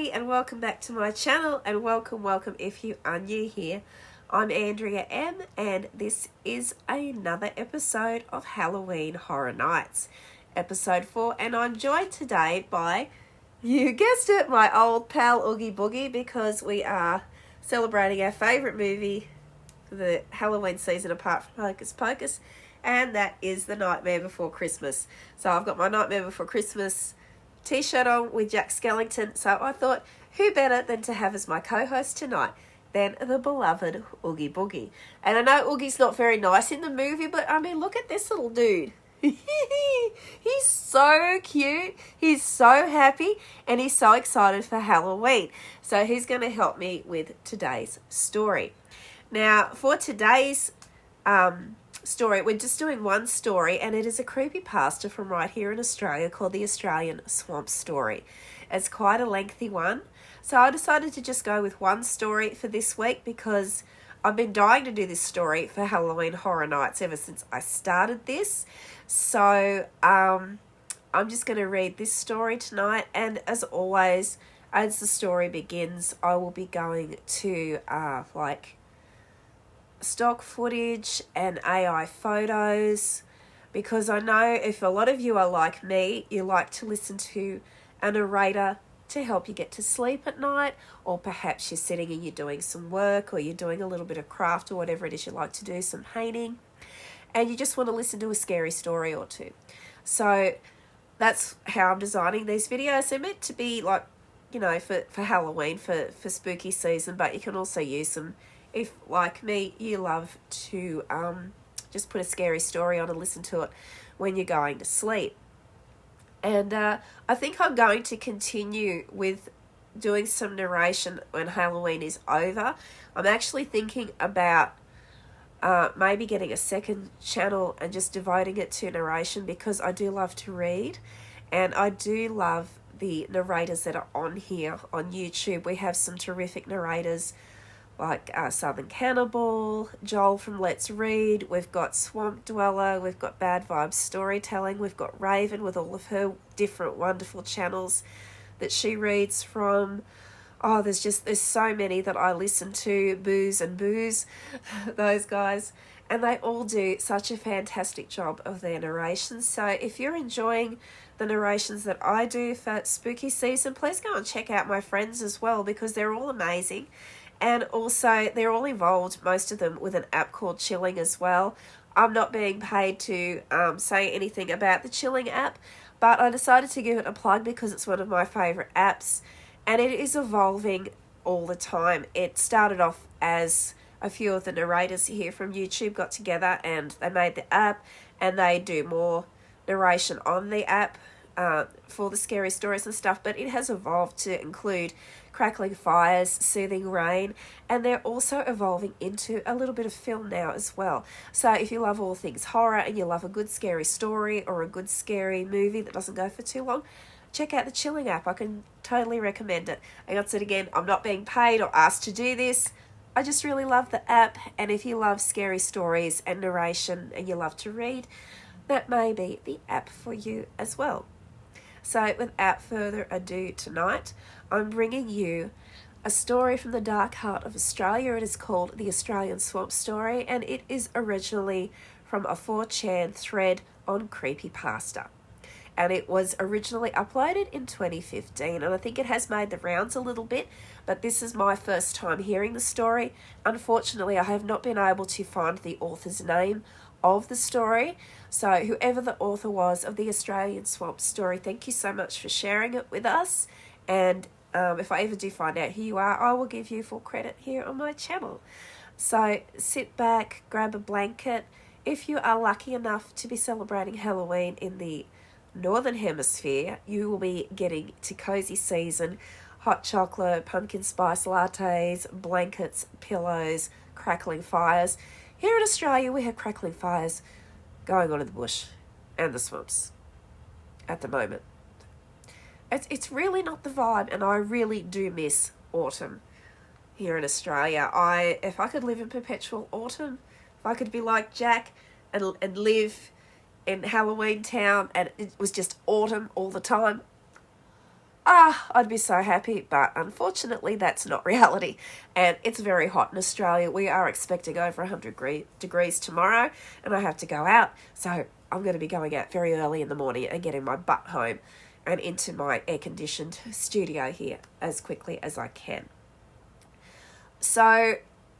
everybody, and welcome back to my channel, and welcome if you are new here. I'm Andrea M, and this is another episode of Halloween Horror Nights, episode 4, and I'm joined today by, you guessed it, my old pal Oogie Boogie, because we are celebrating our favourite movie for the Halloween season apart from Hocus Pocus, and that is The Nightmare Before Christmas. So I've got my Nightmare Before Christmas t-shirt on with Jack Skellington, so I thought who better than to have as my co-host tonight than the beloved Oogie Boogie. And I know Oogie's not very nice in the movie, but I mean, look at this little dude. He's so cute, he's so happy, and he's so excited for Halloween. So he's going to help me with today's story. Now, for today's story, we're just doing one story, and it is a creepypasta from right here in Australia called the Australian Swamp Story. It's quite a lengthy one, so I decided to just go with one story for this week because I've been dying to do this story for Halloween Horror Nights ever since I started this. So I'm just going to read this story tonight, and as always, as the story begins, I will be going to stock footage and AI photos, because I know if a lot of you are like me, you like to listen to a narrator to help you get to sleep at night, or perhaps you're sitting and you're doing some work, or you're doing a little bit of craft, or whatever it is you like to do, some painting, and you just want to listen to a scary story or two. So that's how I'm designing these videos. They're meant to be like, you know, for Halloween, for spooky season, but you can also use them if, like me, you love to just put a scary story on and listen to it when you're going to sleep. And I think I'm going to continue with doing some narration when Halloween is over. I'm actually thinking about maybe getting a second channel and just devoting it to narration, because I do love to read, and I do love the narrators that are on here on YouTube. We have some terrific narrators like Southern Cannibal, Joel from Let's Read, we've got Swamp Dweller, we've got Bad Vibes Storytelling, we've got Raven with all of her different wonderful channels that she reads from. Oh, there's so many that I listen to, Booze and Booze, those guys, and they all do such a fantastic job of their narrations. So if you're enjoying the narrations that I do for spooky season, please go and check out my friends as well, because they're all amazing. And also, they're all involved, most of them, with an app called Chilling as well. I'm not being paid to say anything about the Chilling app, but I decided to give it a plug because it's one of my favourite apps, and it is evolving all the time. It started off as a few of the narrators here from YouTube got together and they made the app, and they do more narration on the app for the scary stories and stuff, but it has evolved to include crackling fires, soothing rain, and they're also evolving into a little bit of film now as well. So if you love all things horror and you love a good scary story or a good scary movie that doesn't go for too long, check out the Chilling app. I can totally recommend it. And once again, I'm not being paid or asked to do this. I just really love the app, and if you love scary stories and narration and you love to read, that may be the app for you as well. So without further ado tonight, I'm bringing you a story from the dark heart of Australia. It is called The Australian Swamp Story, and it is originally from a 4chan thread on Creepypasta. And it was originally uploaded in 2015, and I think it has made the rounds a little bit, but this is my first time hearing the story. Unfortunately, I have not been able to find the author's name of the story, so whoever the author was of the Australian Swamp Story, thank you so much for sharing it with us, and if I ever do find out who you are, I will give you full credit here on my channel. So sit back, grab a blanket. If you are lucky enough to be celebrating Halloween in the Northern Hemisphere, you will be getting to cozy season, hot chocolate, pumpkin spice lattes, blankets, pillows, crackling fires. Here in Australia, we have crackling fires going on in the bush and the swamps at the moment. It's really not the vibe, and I really do miss autumn here in Australia. If I could live in perpetual autumn, if I could be like Jack and live in Halloween Town and it was just autumn all the time, I'd be so happy, but unfortunately that's not reality. And it's very hot in Australia. We are expecting over 100 degrees tomorrow, and I have to go out. So I'm going to be going out very early in the morning and getting my butt home and into my air-conditioned studio here as quickly as I can. So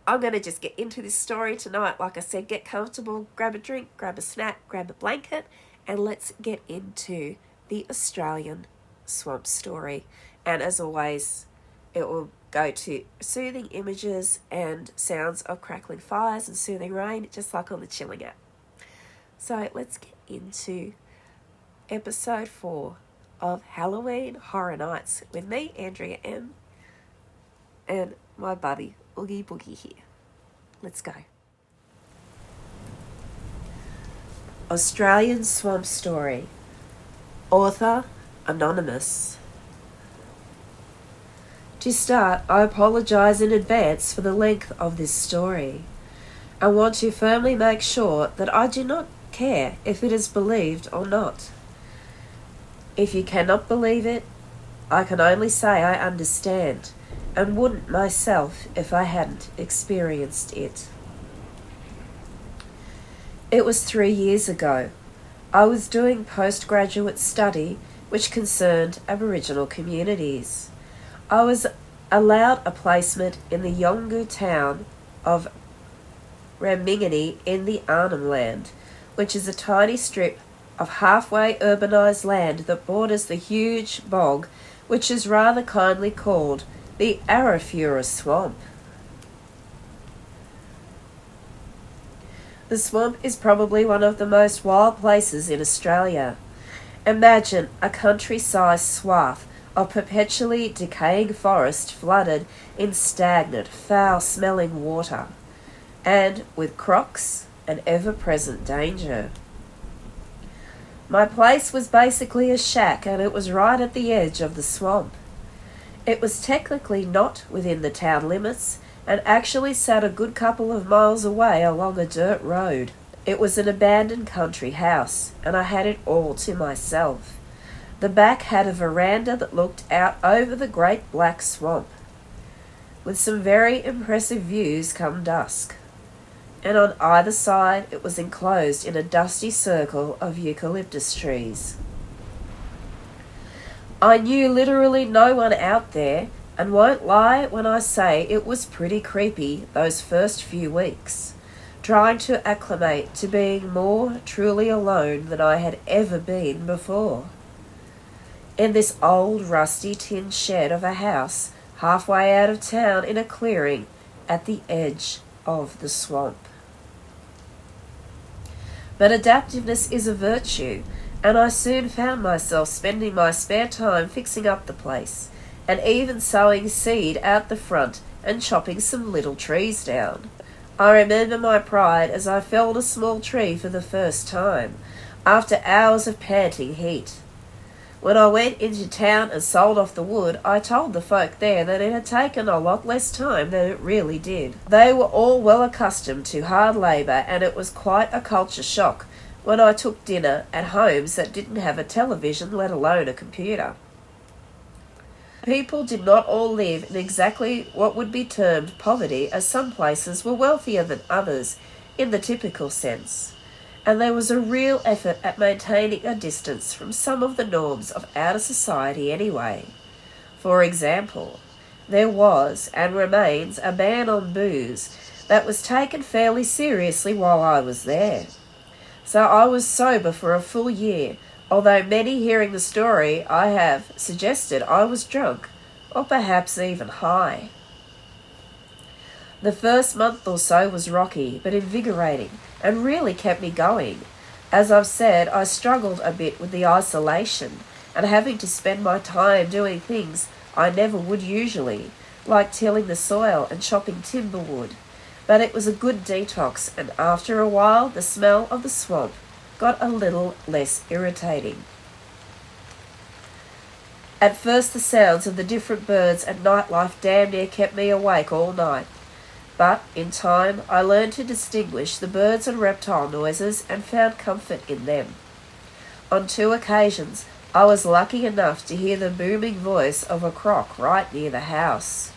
I'm going to just get into this story tonight. Like I said, get comfortable, grab a drink, grab a snack, grab a blanket, and let's get into the Australian swamp story. And as always, it will go to soothing images and sounds of crackling fires and soothing rain, just like on the Chilling app. So let's get into episode 4 of Halloween Horror Nights with me, Andrea.M., and my buddy Oogie Boogie here. Let's go. Australian Swamp Story. Author Anonymous. To start, I apologise in advance for the length of this story. I want to firmly make sure that I do not care if it is believed or not. If you cannot believe it, I can only say I understand, and wouldn't myself if I hadn't experienced it. It was 3 years ago. I was doing postgraduate study which concerned Aboriginal communities. I was allowed a placement in the Yolngu town of Ramingani in the Arnhem Land, which is a tiny strip of halfway urbanised land that borders the huge bog, which is rather kindly called the Arafura Swamp. The swamp is probably one of the most wild places in Australia. Imagine a country-sized swath of perpetually decaying forest flooded in stagnant, foul-smelling water, and with crocs and ever-present danger. My place was basically a shack, and it was right at the edge of the swamp. It was technically not within the town limits, and actually sat a good couple of miles away along a dirt road. It was an abandoned country house, and I had it all to myself. The back had a veranda that looked out over the great black swamp, with some very impressive views come dusk. And on either side it was enclosed in a dusty circle of eucalyptus trees. I knew literally no one out there, and won't lie when I say it was pretty creepy those first few weeks, trying to acclimate to being more truly alone than I had ever been before. In this old rusty tin shed of a house halfway out of town in a clearing at the edge of the swamp. But adaptiveness is a virtue, and I soon found myself spending my spare time fixing up the place, and even sowing seed out the front and chopping some little trees down. I remember my pride as I felled a small tree for the first time, after hours of panting heat. When I went into town and sold off the wood, I told the folk there that it had taken a lot less time than it really did. They were all well accustomed to hard labour, and it was quite a culture shock when I took dinner at homes that didn't have a television, let alone a computer. People did not all live in exactly what would be termed poverty, as some places were wealthier than others in the typical sense, and there was a real effort at maintaining a distance from some of the norms of outer society anyway. For example, there was and remains a ban on booze that was taken fairly seriously while I was there. So I was sober for a full year, although many hearing the story I have suggested I was drunk, or perhaps even high. The first month or so was rocky, but invigorating, and really kept me going. As I've said, I struggled a bit with the isolation, and having to spend my time doing things I never would usually, like tilling the soil and chopping timber wood. But it was a good detox, and after a while the smell of the swamp got a little less irritating. At first the sounds of the different birds and nightlife damn near kept me awake all night. But in time I learned to distinguish the birds and reptile noises and found comfort in them. On 2 occasions I was lucky enough to hear the booming voice of a croc right near the house.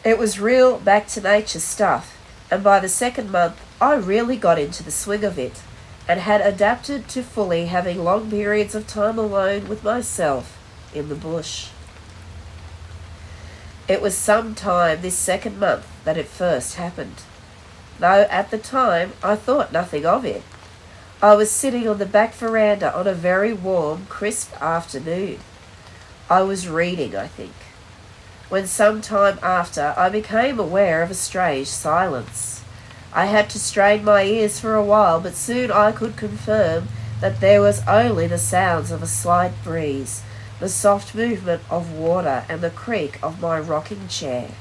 It was real back-to-nature stuff, and by the second month I really got into the swing of it, and had adapted to fully having long periods of time alone with myself in the bush. It was some time this second month that it first happened, though at the time I thought nothing of it. I was sitting on the back veranda on a very warm, crisp afternoon. I was reading, I think, when some time after I became aware of a strange silence. I had to strain my ears for a while, but soon I could confirm that there was only the sounds of a slight breeze, the soft movement of water, and the creak of my rocking chair.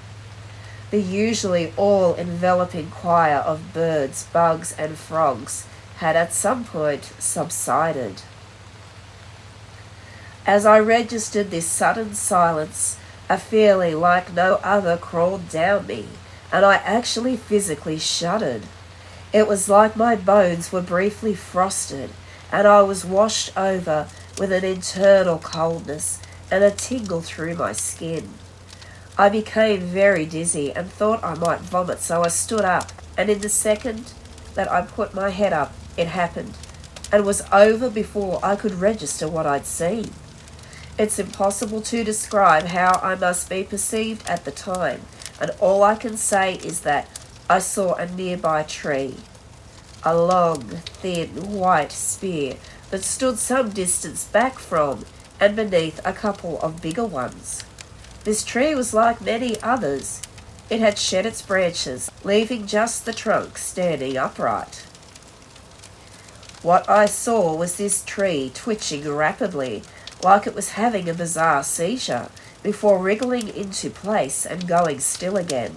The usually all-enveloping choir of birds, bugs, and frogs had at some point subsided. As I registered this sudden silence, a feeling like no other crawled down me, and I actually physically shuddered. It was like my bones were briefly frosted, and I was washed over with an internal coldness and a tingle through my skin. I became very dizzy and thought I might vomit, so I stood up, and in the second that I put my head up, it happened, and was over before I could register what I'd seen. It's impossible to describe how I must be perceived at the time, and all I can say is that I saw a nearby tree, a long, thin, white spear that stood some distance back from and beneath a couple of bigger ones. This tree was like many others. It had shed its branches, leaving just the trunk standing upright. What I saw was this tree twitching rapidly, like it was having a bizarre seizure, before wriggling into place and going still again.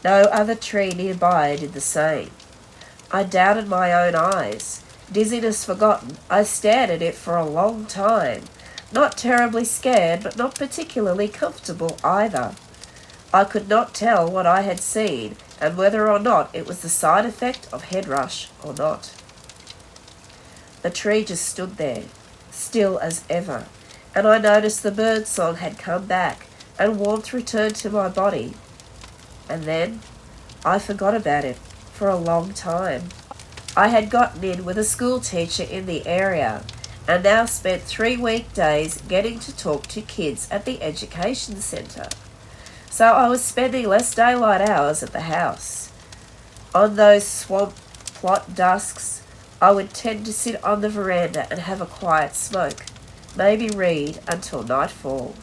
No other tree nearby did the same. I doubted my own eyes. Dizziness forgotten, I stared at it for a long time, not terribly scared, but not particularly comfortable either. I could not tell what I had seen, and whether or not it was the side effect of head rush or not. The tree just stood there, still as ever, and I noticed the bird song had come back, and warmth returned to my body. And then I forgot about it for a long time. I had gotten in with a school teacher in the area, and now spent 3 weekdays getting to talk to kids at the education centre. So I was spending less daylight hours at the house. On those swamp plot dusks, I would tend to sit on the veranda and have a quiet smoke, maybe read until nightfall.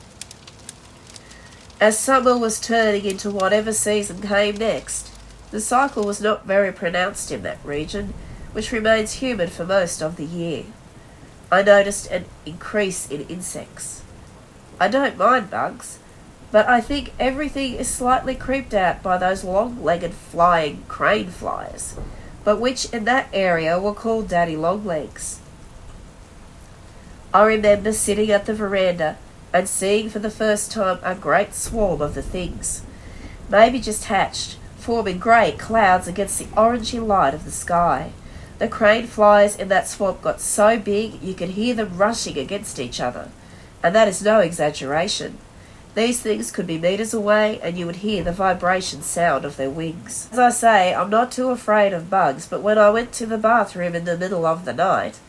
As summer was turning into whatever season came next, the cycle was not very pronounced in that region, which remains humid for most of the year. I noticed an increase in insects. I don't mind bugs, but I think everything is slightly creeped out by those long-legged flying crane flies, but which in that area were called daddy longlegs. I remember sitting at the veranda and seeing for the first time a great swarm of the things, maybe just hatched, forming grey clouds against the orangey light of the sky. The crane flies in that swamp got so big you could hear them rushing against each other, and that is no exaggeration. These things could be meters away, and you would hear the vibration sound of their wings. As I say, I'm not too afraid of bugs, but when I went to the bathroom in the middle of the night,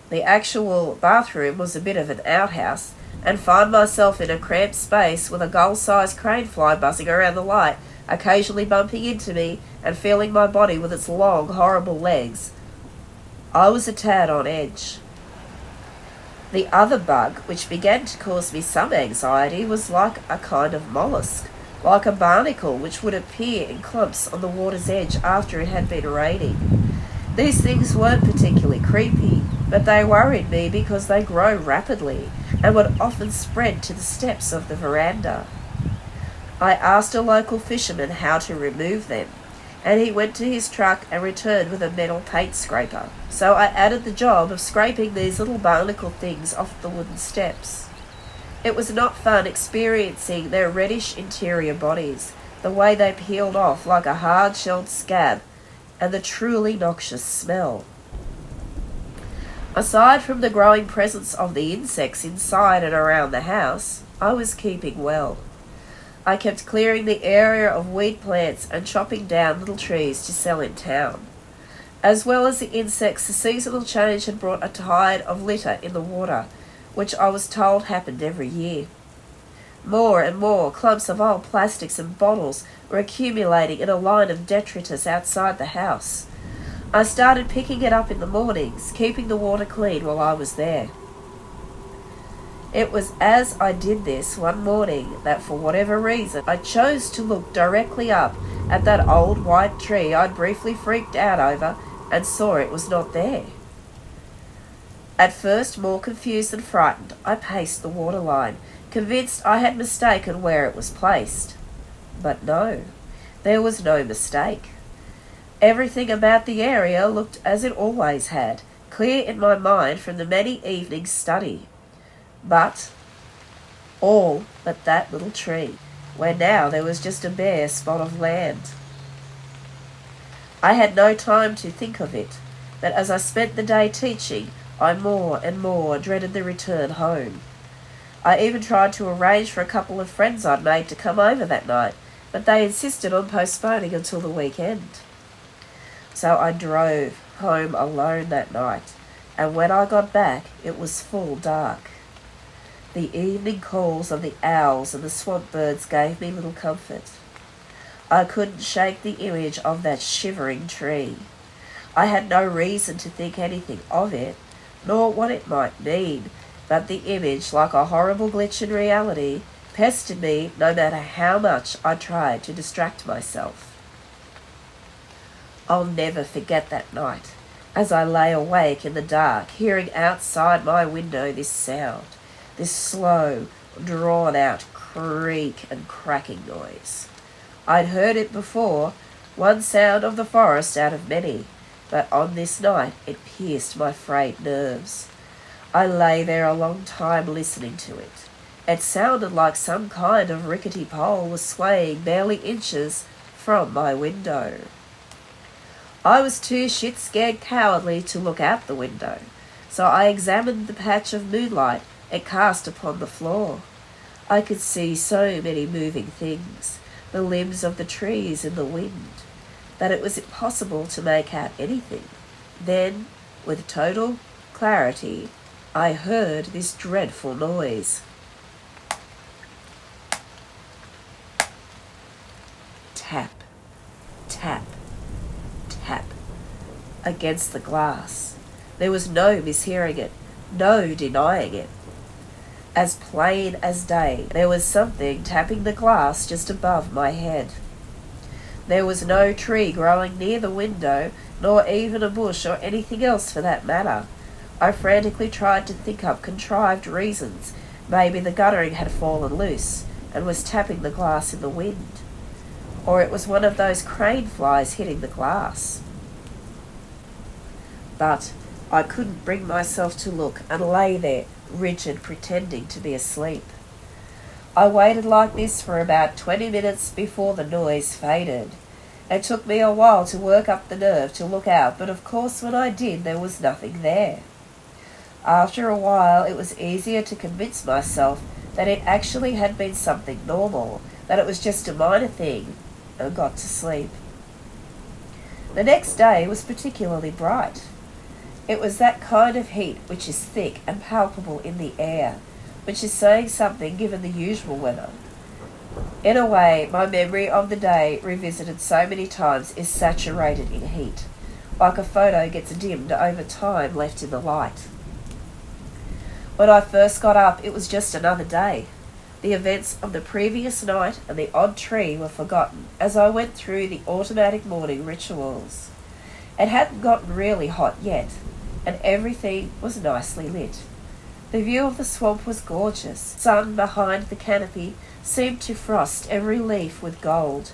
the actual bathroom was a bit of an outhouse, and find myself in a cramped space with a gull-sized crane fly buzzing around the light, occasionally bumping into me and feeling my body with its long, horrible legs, I was a tad on edge. The other bug, which began to cause me some anxiety, was like a kind of mollusk, like a barnacle which would appear in clumps on the water's edge after it had been raining. These things weren't particularly creepy, but they worried me because they grow rapidly and would often spread to the steps of the veranda. I asked a local fisherman how to remove them, and he went to his truck and returned with a metal paint scraper. So I added the job of scraping these little barnacle things off the wooden steps. It was not fun experiencing their reddish interior bodies, the way they peeled off like a hard-shelled scab, and the truly noxious smell. Aside from the growing presence of the insects inside and around the house, I was keeping well. I kept clearing the area of weed plants and chopping down little trees to sell in town. As well as the insects, the seasonal change had brought a tide of litter in the water, which I was told happened every year. More and more clumps of old plastics and bottles were accumulating in a line of detritus outside the house. I started picking it up in the mornings, keeping the water clean while I was there. It was as I did this one morning that, for whatever reason, I chose to look directly up at that old white tree I'd briefly freaked out over and saw it was not there. At first, more confused than frightened, I paced the water line, convinced I had mistaken where it was placed. But no, there was no mistake. Everything about the area looked as it always had, clear in my mind from the many evenings' study. But all but that little tree, where now there was just a bare spot of land. I had no time to think of it, but as I spent the day teaching, I more and more dreaded the return home. I even tried to arrange for a couple of friends I'd made to come over that night, but they insisted on postponing until the weekend. So I drove home alone that night, and when I got back, it was full dark. The evening calls of the owls and the swamp birds gave me little comfort. I couldn't shake the image of that shivering tree. I had no reason to think anything of it, nor what it might mean, but the image, like a horrible glitch in reality, pestered me no matter how much I tried to distract myself. I'll never forget that night, as I lay awake in the dark, hearing outside my window this sound, this slow, drawn-out creak and cracking noise. I'd heard it before, one sound of the forest out of many, but on this night it pierced my frayed nerves. I lay there a long time listening to it. It sounded like some kind of rickety pole was swaying barely inches from my window. I was too shit-scared cowardly to look out the window, so I examined the patch of moonlight it cast upon the floor. I could see so many moving things, the limbs of the trees in the wind, that it was impossible to make out anything. Then, with total clarity, I heard this dreadful noise. Tap, tap, tap against the glass. There was no mishearing it, no denying it. As plain as day, there was something tapping the glass just above my head. There was no tree growing near the window, nor even a bush or anything else for that matter. I frantically tried to think up contrived reasons. Maybe the guttering had fallen loose and was tapping the glass in the wind. Or it was one of those crane flies hitting the glass. But I couldn't bring myself to look and lay there, rigid, pretending to be asleep. I waited like this for about 20 minutes before the noise faded. It took me a while to work up the nerve to look out, but of course when I did, there was nothing there. After a while, it was easier to convince myself that it actually had been something normal, that it was just a minor thing, and got to sleep. The next day was particularly bright. It was that kind of heat which is thick and palpable in the air, which is saying something given the usual weather. In a way, my memory of the day, revisited so many times, is saturated in heat, like a photo gets dimmed over time left in the light. When I first got up, it was just another day. The events of the previous night and the odd tree were forgotten as I went through the automatic morning rituals. It hadn't gotten really hot yet, and everything was nicely lit. The view of the swamp was gorgeous. Sun behind the canopy seemed to frost every leaf with gold.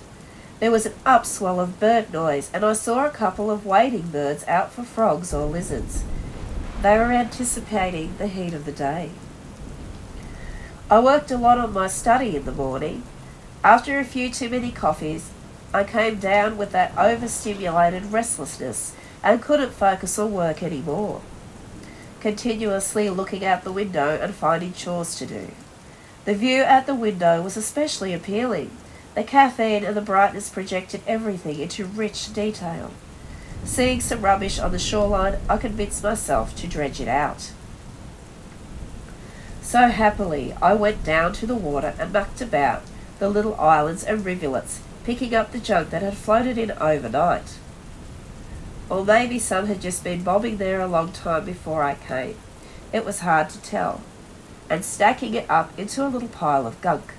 There was an upswell of bird noise, and I saw a couple of wading birds out for frogs or lizards. They were anticipating the heat of the day. I worked a lot on my study in the morning. After a few too many coffees, I came down with that overstimulated restlessness and couldn't focus on work anymore. continuously looking out the window and finding chores to do. The view at the window was especially appealing. The caffeine and the brightness projected everything into rich detail. Seeing some rubbish on the shoreline, I convinced myself to dredge it out. So happily, I went down to the water and mucked about the little islands and rivulets, picking up the junk that had floated in overnight. Or maybe some had just been bobbing there a long time before I came. It was hard to tell. And stacking it up into a little pile of gunk.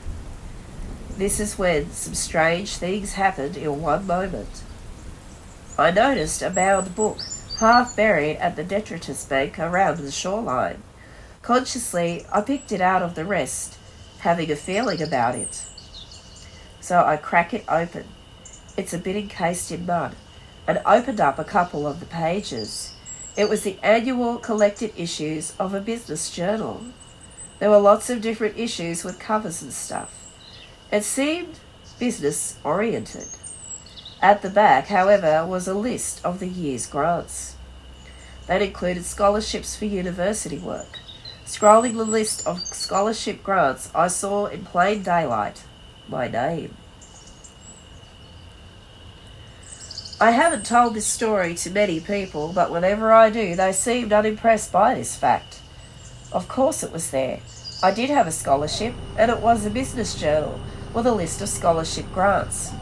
This is when some strange things happened in one moment. I noticed a bound book, half buried at the detritus bank around the shoreline. Consciously, I picked it out of the rest, having a feeling about it. So I crack it open. It's a bit encased in mud, and opened up a couple of the pages. It was the annual collected issues of a business journal. There were lots of different issues with covers and stuff. It seemed business-oriented. At the back, however, was a list of the year's grants. That included scholarships for university work. Scrolling the list of scholarship grants, I saw in plain daylight my name. I haven't told this story to many people, but whenever I do, they seemed unimpressed by this fact. Of course it was there. I did have a scholarship, and it was a business journal with a list of scholarship grants.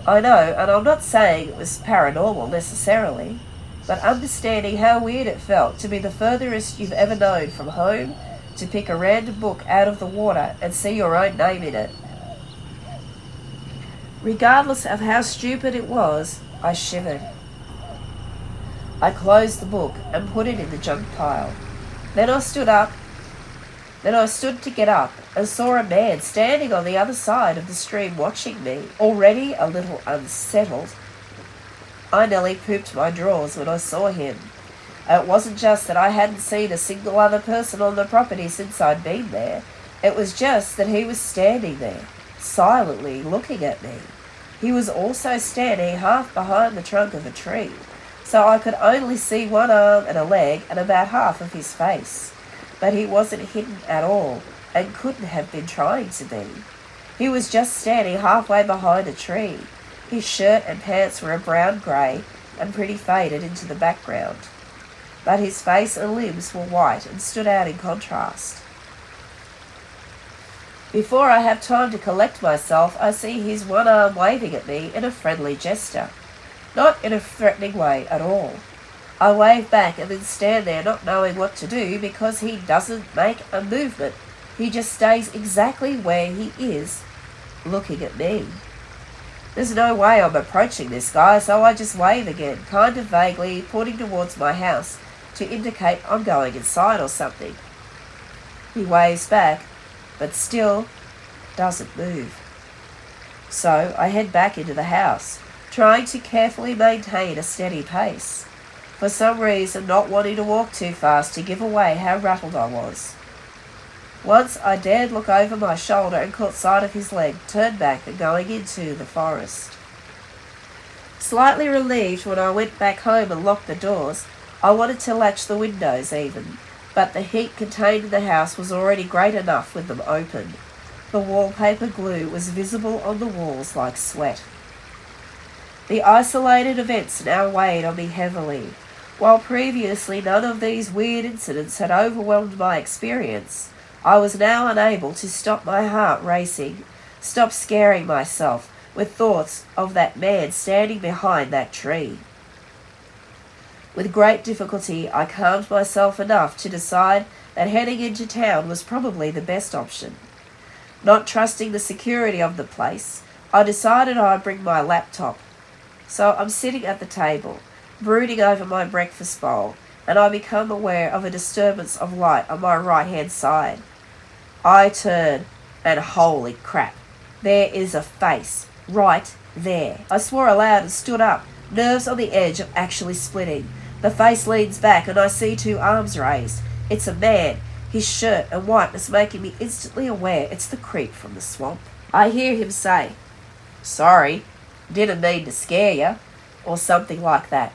I know, and I'm not saying it was paranormal necessarily, but understanding how weird it felt to be the furthest you've ever known from home, to pick a random book out of the water and see your own name in it. Regardless of how stupid it was, I shivered. I closed the book and put it in the junk pile. Then I stood to get up and saw a man standing on the other side of the stream watching me, already a little unsettled. I nearly pooped my drawers when I saw him. It wasn't just that I hadn't seen a single other person on the property since I'd been there. It was just that he was standing there, silently looking at me. He was also standing half behind the trunk of a tree, so I could only see one arm and a leg and about half of his face. But he wasn't hidden at all, and couldn't have been trying to be. He was just standing halfway behind a tree. His shirt and pants were a brown-grey and pretty faded into the background, but his face and limbs were white and stood out in contrast. Before I have time to collect myself, I see his one arm waving at me in a friendly gesture, not in a threatening way at all. I wave back and then stand there not knowing what to do because he doesn't make a movement. He just stays exactly where he is, looking at me. There's no way I'm approaching this guy, so I just wave again, kind of vaguely, pointing towards my house to indicate I'm going inside or something. He waves back, but still doesn't move. So I head back into the house, trying to carefully maintain a steady pace. For some reason, not wanting to walk too fast to give away how rattled I was. Once I dared look over my shoulder and caught sight of his leg, turned back and going into the forest. Slightly relieved when I went back home and locked the doors, I wanted to latch the windows even, but the heat contained in the house was already great enough with them open. The wallpaper glue was visible on the walls like sweat. The isolated events now weighed on me heavily. While previously none of these weird incidents had overwhelmed my experience, I was now unable to stop my heart racing, stop scaring myself with thoughts of that man standing behind that tree. With great difficulty, I calmed myself enough to decide that heading into town was probably the best option. Not trusting the security of the place, I decided I'd bring my laptop. So I'm sitting at the table, brooding over my breakfast bowl, and I become aware of a disturbance of light on my right-hand side. I turn, and holy crap, there is a face, right there. I swore aloud and stood up, nerves on the edge of actually splitting. The face leans back, and I see two arms raised. It's a man. His shirt and whiteness making me instantly aware it's the creep from the swamp. I hear him say, "Sorry, didn't mean to scare you," or something like that.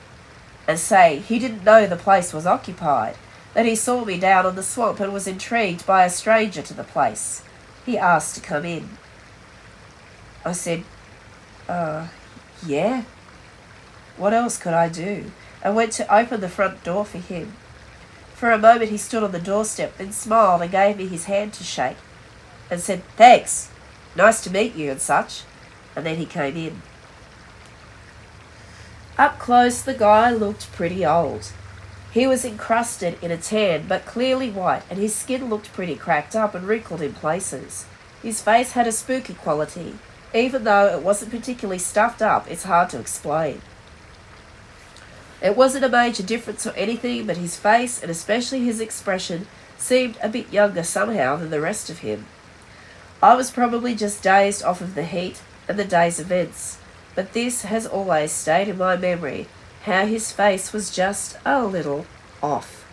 and say he didn't know the place was occupied, that he saw me down on the swamp and was intrigued by a stranger to the place. He asked to come in. I said, yeah. What else could I do? I went to open the front door for him. For a moment he stood on the doorstep, then smiled and gave me his hand to shake, and said, thanks, nice to meet you and such, and then he came in. Up close the guy looked pretty old. He was encrusted in a tan, but clearly white, and his skin looked pretty cracked up and wrinkled in places. His face had a spooky quality. Even though it wasn't particularly stuffed up, it's hard to explain. It wasn't a major difference or anything, but his face, and especially his expression, seemed a bit younger somehow than the rest of him. I was probably just dazed off of the heat and the day's events, but this has always stayed in my memory, how his face was just a little off.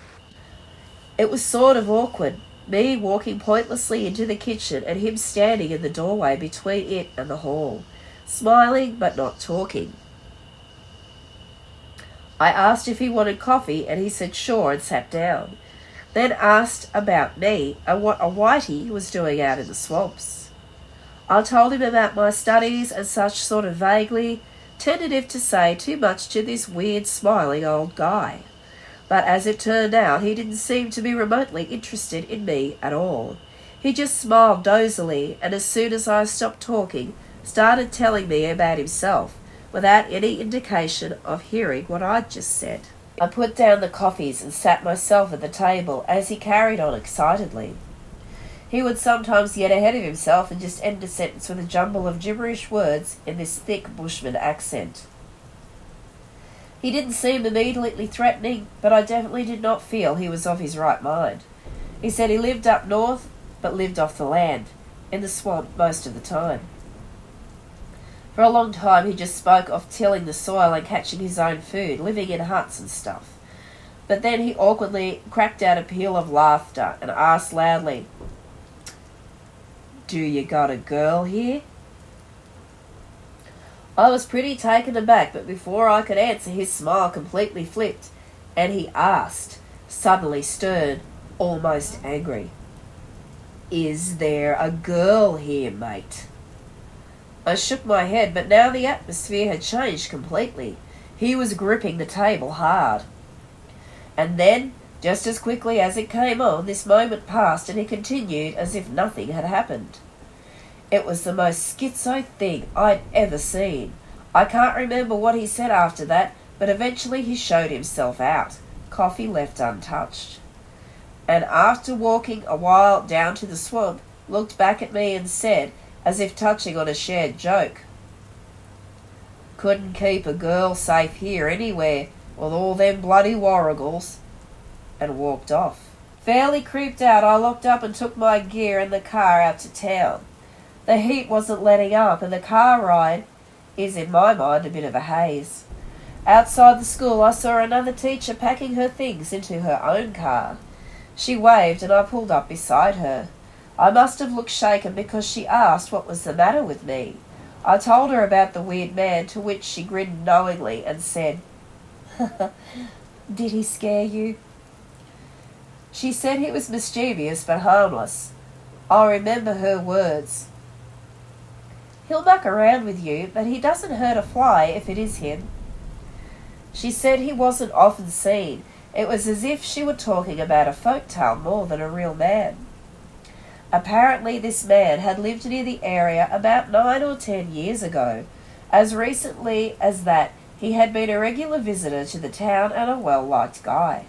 It was sort of awkward, me walking pointlessly into the kitchen and him standing in the doorway between it and the hall, smiling but not talking. I asked if he wanted coffee and he said sure and sat down, then asked about me and what a whitey was doing out in the swamps. I told him about my studies and such, sort of vaguely, tentative to say too much to this weird smiling old guy. But as it turned out, he didn't seem to be remotely interested in me at all. He just smiled dozily, and as soon as I stopped talking, started telling me about himself, without any indication of hearing what I'd just said. I put down the coffees and sat myself at the table as he carried on excitedly. He would sometimes get ahead of himself and just end a sentence with a jumble of gibberish words in this thick bushman accent. He didn't seem immediately threatening, but I definitely did not feel he was of his right mind. He said he lived up north, but lived off the land, in the swamp most of the time. For a long time he just spoke of tilling the soil and catching his own food, living in huts and stuff. But then he awkwardly cracked out a peal of laughter and asked loudly, "Do you got a girl here?" I was pretty taken aback, but before I could answer his smile completely flipped, and he asked, suddenly stern, almost angry, "Is there a girl here, mate?" I shook my head, but now the atmosphere had changed completely. He was gripping the table hard. And then, just as quickly as it came on, this moment passed and he continued as if nothing had happened. It was the most schizo thing I'd ever seen. I can't remember what he said after that, but eventually he showed himself out, coffee left untouched. And after walking a while down to the swamp, looked back at me and said, as if touching on a shared joke, "Couldn't keep a girl safe here anywhere, with all them bloody warrigals," and walked off. Fairly creeped out, I locked up and took my gear and the car out to town. The heat wasn't letting up, and the car ride is, in my mind, a bit of a haze. Outside the school, I saw another teacher packing her things into her own car. She waved, and I pulled up beside her. I must have looked shaken because she asked what was the matter with me. I told her about the weird man, to which she grinned knowingly and said, "Did he scare you?" She said he was mischievous but harmless. I remember her words. "He'll muck around with you, but he doesn't hurt a fly if it is him." She said he wasn't often seen. It was as if she were talking about a folk tale more than a real man. Apparently this man had lived near the area about 9 or 10 years ago. As recently as that, he had been a regular visitor to the town and a well-liked guy.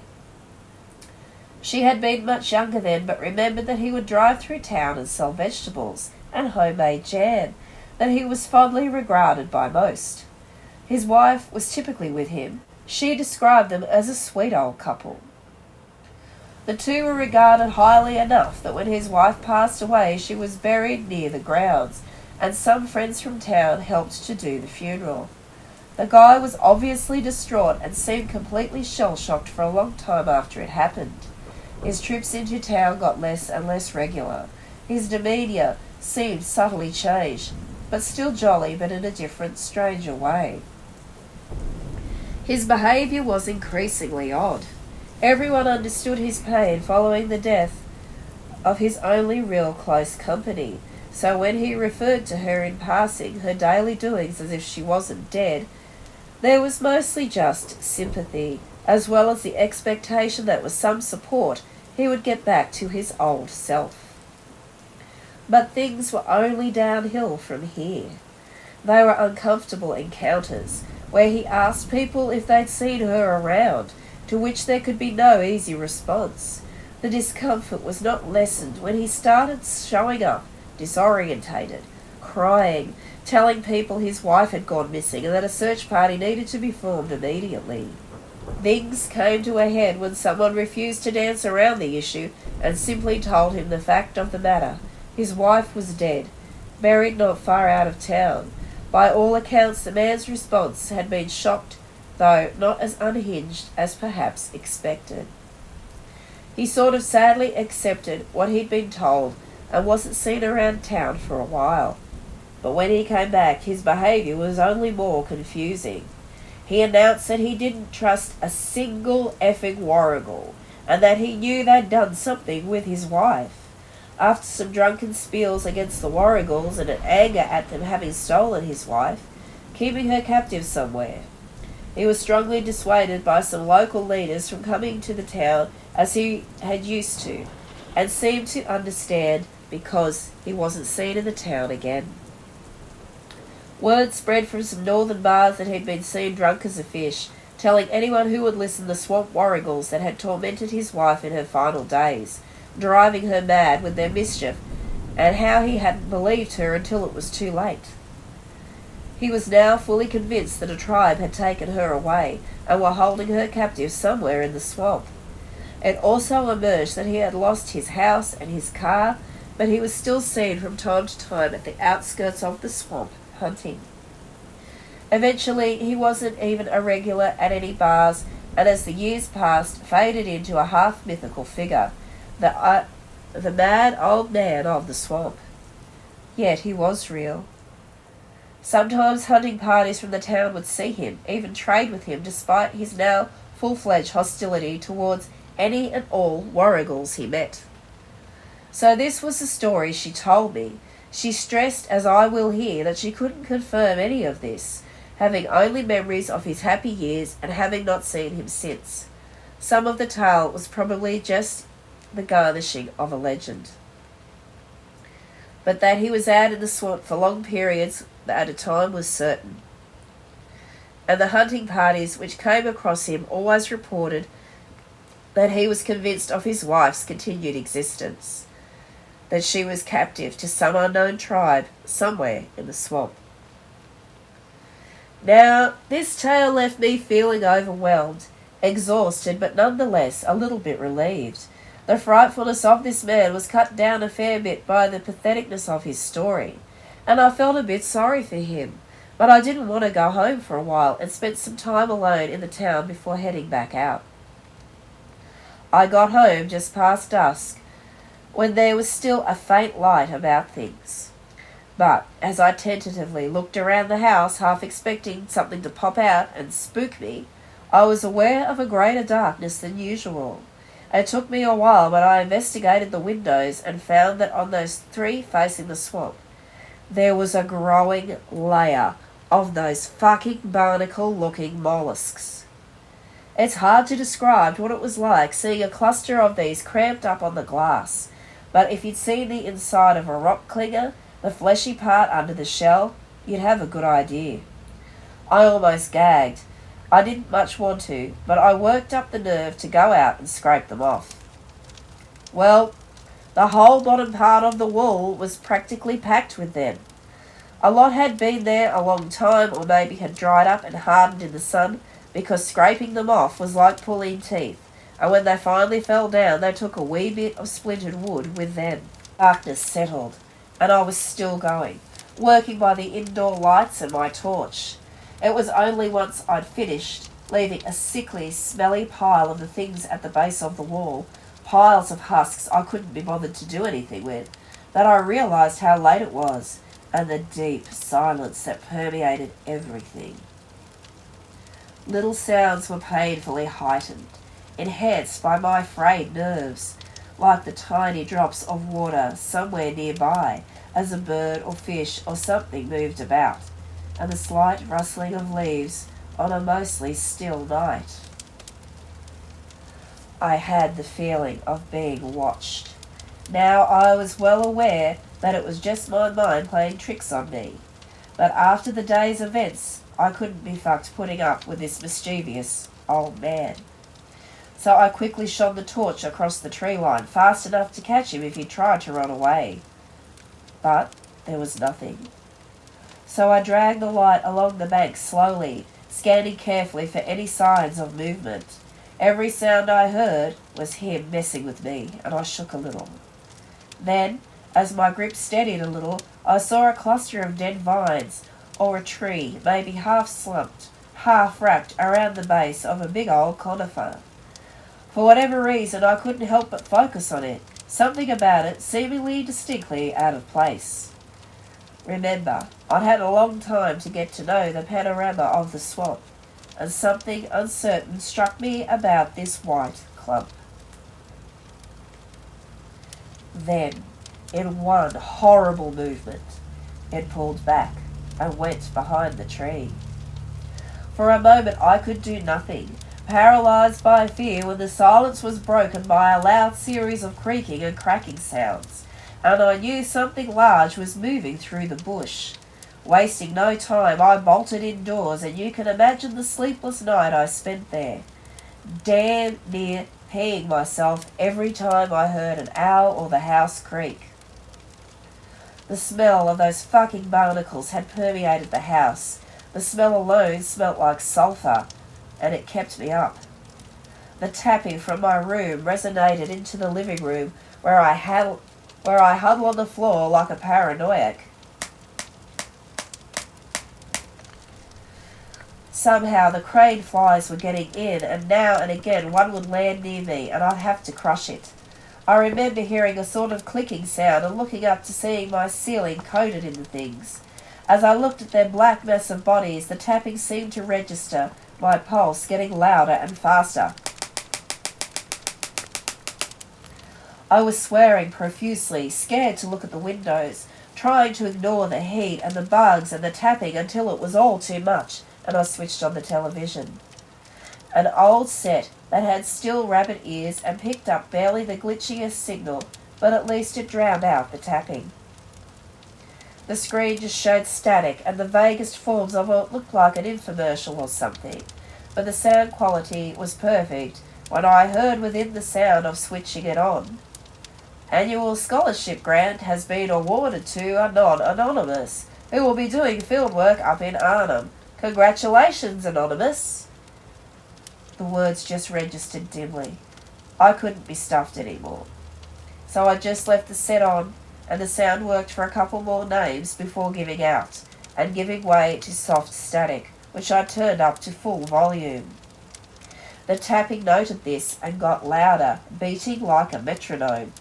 She had been much younger then, but remembered that he would drive through town and sell vegetables and homemade jam, that he was fondly regarded by most. His wife was typically with him. She described them as a sweet old couple. The two were regarded highly enough that when his wife passed away, she was buried near the grounds, and some friends from town helped to do the funeral. The guy was obviously distraught and seemed completely shell-shocked for a long time after it happened. His trips into town got less and less regular. His demeanour seemed subtly changed, but still jolly, but in a different, stranger way. His behaviour was increasingly odd. Everyone understood his pain following the death of his only real close company, so when he referred to her in passing, her daily doings as if she wasn't dead, there was mostly just sympathy, as well as the expectation that with some support he would get back to his old self. But things were only downhill from here. They were uncomfortable encounters, where he asked people if they'd seen her around, to which there could be no easy response. The discomfort was not lessened when he started showing up, disorientated, crying, telling people his wife had gone missing and that a search party needed to be formed immediately. Things came to a head when someone refused to dance around the issue and simply told him the fact of the matter. His wife was dead, buried not far out of town. By all accounts, the man's response had been shocked, though not as unhinged as perhaps expected. He sort of sadly accepted what he'd been told and wasn't seen around town for a while. But when he came back, his behaviour was only more confusing. He announced that he didn't trust a single effing warrigal, and that he knew they'd done something with his wife. After some drunken spiels against the warrigals and an anger at them having stolen his wife, keeping her captive somewhere, he was strongly dissuaded by some local leaders from coming to the town as he had used to, and seemed to understand because he wasn't seen in the town again. Word spread from some northern bars that he'd been seen drunk as a fish, telling anyone who would listen the swamp warrigals that had tormented his wife in her final days, driving her mad with their mischief, and how he hadn't believed her until it was too late. He was now fully convinced that a tribe had taken her away and were holding her captive somewhere in the swamp. It also emerged that he had lost his house and his car, but he was still seen from time to time at the outskirts of the swamp hunting. Eventually, he wasn't even a regular at any bars, and as the years passed, faded into a half-mythical figure, the mad old man of the swamp. Yet he was real. Sometimes hunting parties from the town would see him, even trade with him, despite his now full-fledged hostility towards any and all warrigals he met. So this was the story she told me. She stressed, as I will here, that she couldn't confirm any of this, having only memories of his happy years and having not seen him since. Some of the tale was probably just the garnishing of a legend. But that he was out in the swamp for long periods at a time was certain. And the hunting parties which came across him always reported that he was convinced of his wife's continued existence, that she was captive to some unknown tribe somewhere in the swamp. Now, this tale left me feeling overwhelmed, exhausted, but nonetheless a little bit relieved. The frightfulness of this man was cut down a fair bit by the patheticness of his story, and I felt a bit sorry for him, but I didn't want to go home for a while and spent some time alone in the town before heading back out. I got home just past dusk, when there was still a faint light about things. But as I tentatively looked around the house, half expecting something to pop out and spook me, I was aware of a greater darkness than usual. It took me a while, but I investigated the windows and found that on those three facing the swamp, there was a growing layer of those fucking barnacle-looking mollusks. It's hard to describe what it was like seeing a cluster of these cramped up on the glass, but if you'd seen the inside of a rock clinger, the fleshy part under the shell, you'd have a good idea. I almost gagged. I didn't much want to, but I worked up the nerve to go out and scrape them off. Well, the whole bottom part of the wall was practically packed with them. A lot had been there a long time, or maybe had dried up and hardened in the sun, because scraping them off was like pulling teeth, and when they finally fell down, they took a wee bit of splintered wood with them. Darkness settled, and I was still going, working by the indoor lights and my torch. It was only once I'd finished, leaving a sickly, smelly pile of the things at the base of the wall, piles of husks I couldn't be bothered to do anything with, that I realised how late it was, and the deep silence that permeated everything. Little sounds were painfully heightened, enhanced by my frayed nerves, like the tiny drops of water somewhere nearby as a bird or fish or something moved about, and the slight rustling of leaves on a mostly still night. I had the feeling of being watched. Now I was well aware that it was just my mind playing tricks on me, but after the day's events, I couldn't be fucked putting up with this mischievous old man. So I quickly shone the torch across the tree line, fast enough to catch him if he tried to run away. But there was nothing. So I dragged the light along the bank slowly, scanning carefully for any signs of movement. Every sound I heard was him messing with me, and I shook a little. Then, as my grip steadied a little, I saw a cluster of dead vines, or a tree, maybe half slumped, half wrapped around the base of a big old conifer. For whatever reason, I couldn't help but focus on it, something about it seemingly distinctly out of place. Remember, I'd had a long time to get to know the panorama of the swamp, and something uncertain struck me about this white clump. Then, in one horrible movement, it pulled back and went behind the tree. For a moment I could do nothing, paralyzed by fear when the silence was broken by a loud series of creaking and cracking sounds, and I knew something large was moving through the bush. Wasting no time, I bolted indoors, and you can imagine the sleepless night I spent there, damn near peeing myself every time I heard an owl or the house creak. The smell of those fucking barnacles had permeated the house. The smell alone smelt like sulphur, and it kept me up. The tapping from my room resonated into the living room, where I huddled on the floor like a paranoiac. Somehow the crane flies were getting in, and now and again one would land near me, and I'd have to crush it. I remember hearing a sort of clicking sound and looking up to seeing my ceiling coated in the things. As I looked at their black mass of bodies, the tapping seemed to register my pulse, getting louder and faster. I was swearing profusely, scared to look at the windows, trying to ignore the heat and the bugs and the tapping until it was all too much, and I switched on the television. An old set that had still rabbit ears and picked up barely the glitchiest signal, but at least it drowned out the tapping. The screen just showed static and the vaguest forms of what looked like an infomercial or something, but the sound quality was perfect when I heard within the sound of switching it on. Annual scholarship grant has been awarded to a non-anonymous, who will be doing fieldwork up in Arnhem. Congratulations, Anonymous. The words just registered dimly. I couldn't be stuffed anymore. So I just left the set on, and the sound worked for a couple more names before giving out, and giving way to soft static, which I turned up to full volume. The tapping noted this and got louder, beating like a metronome.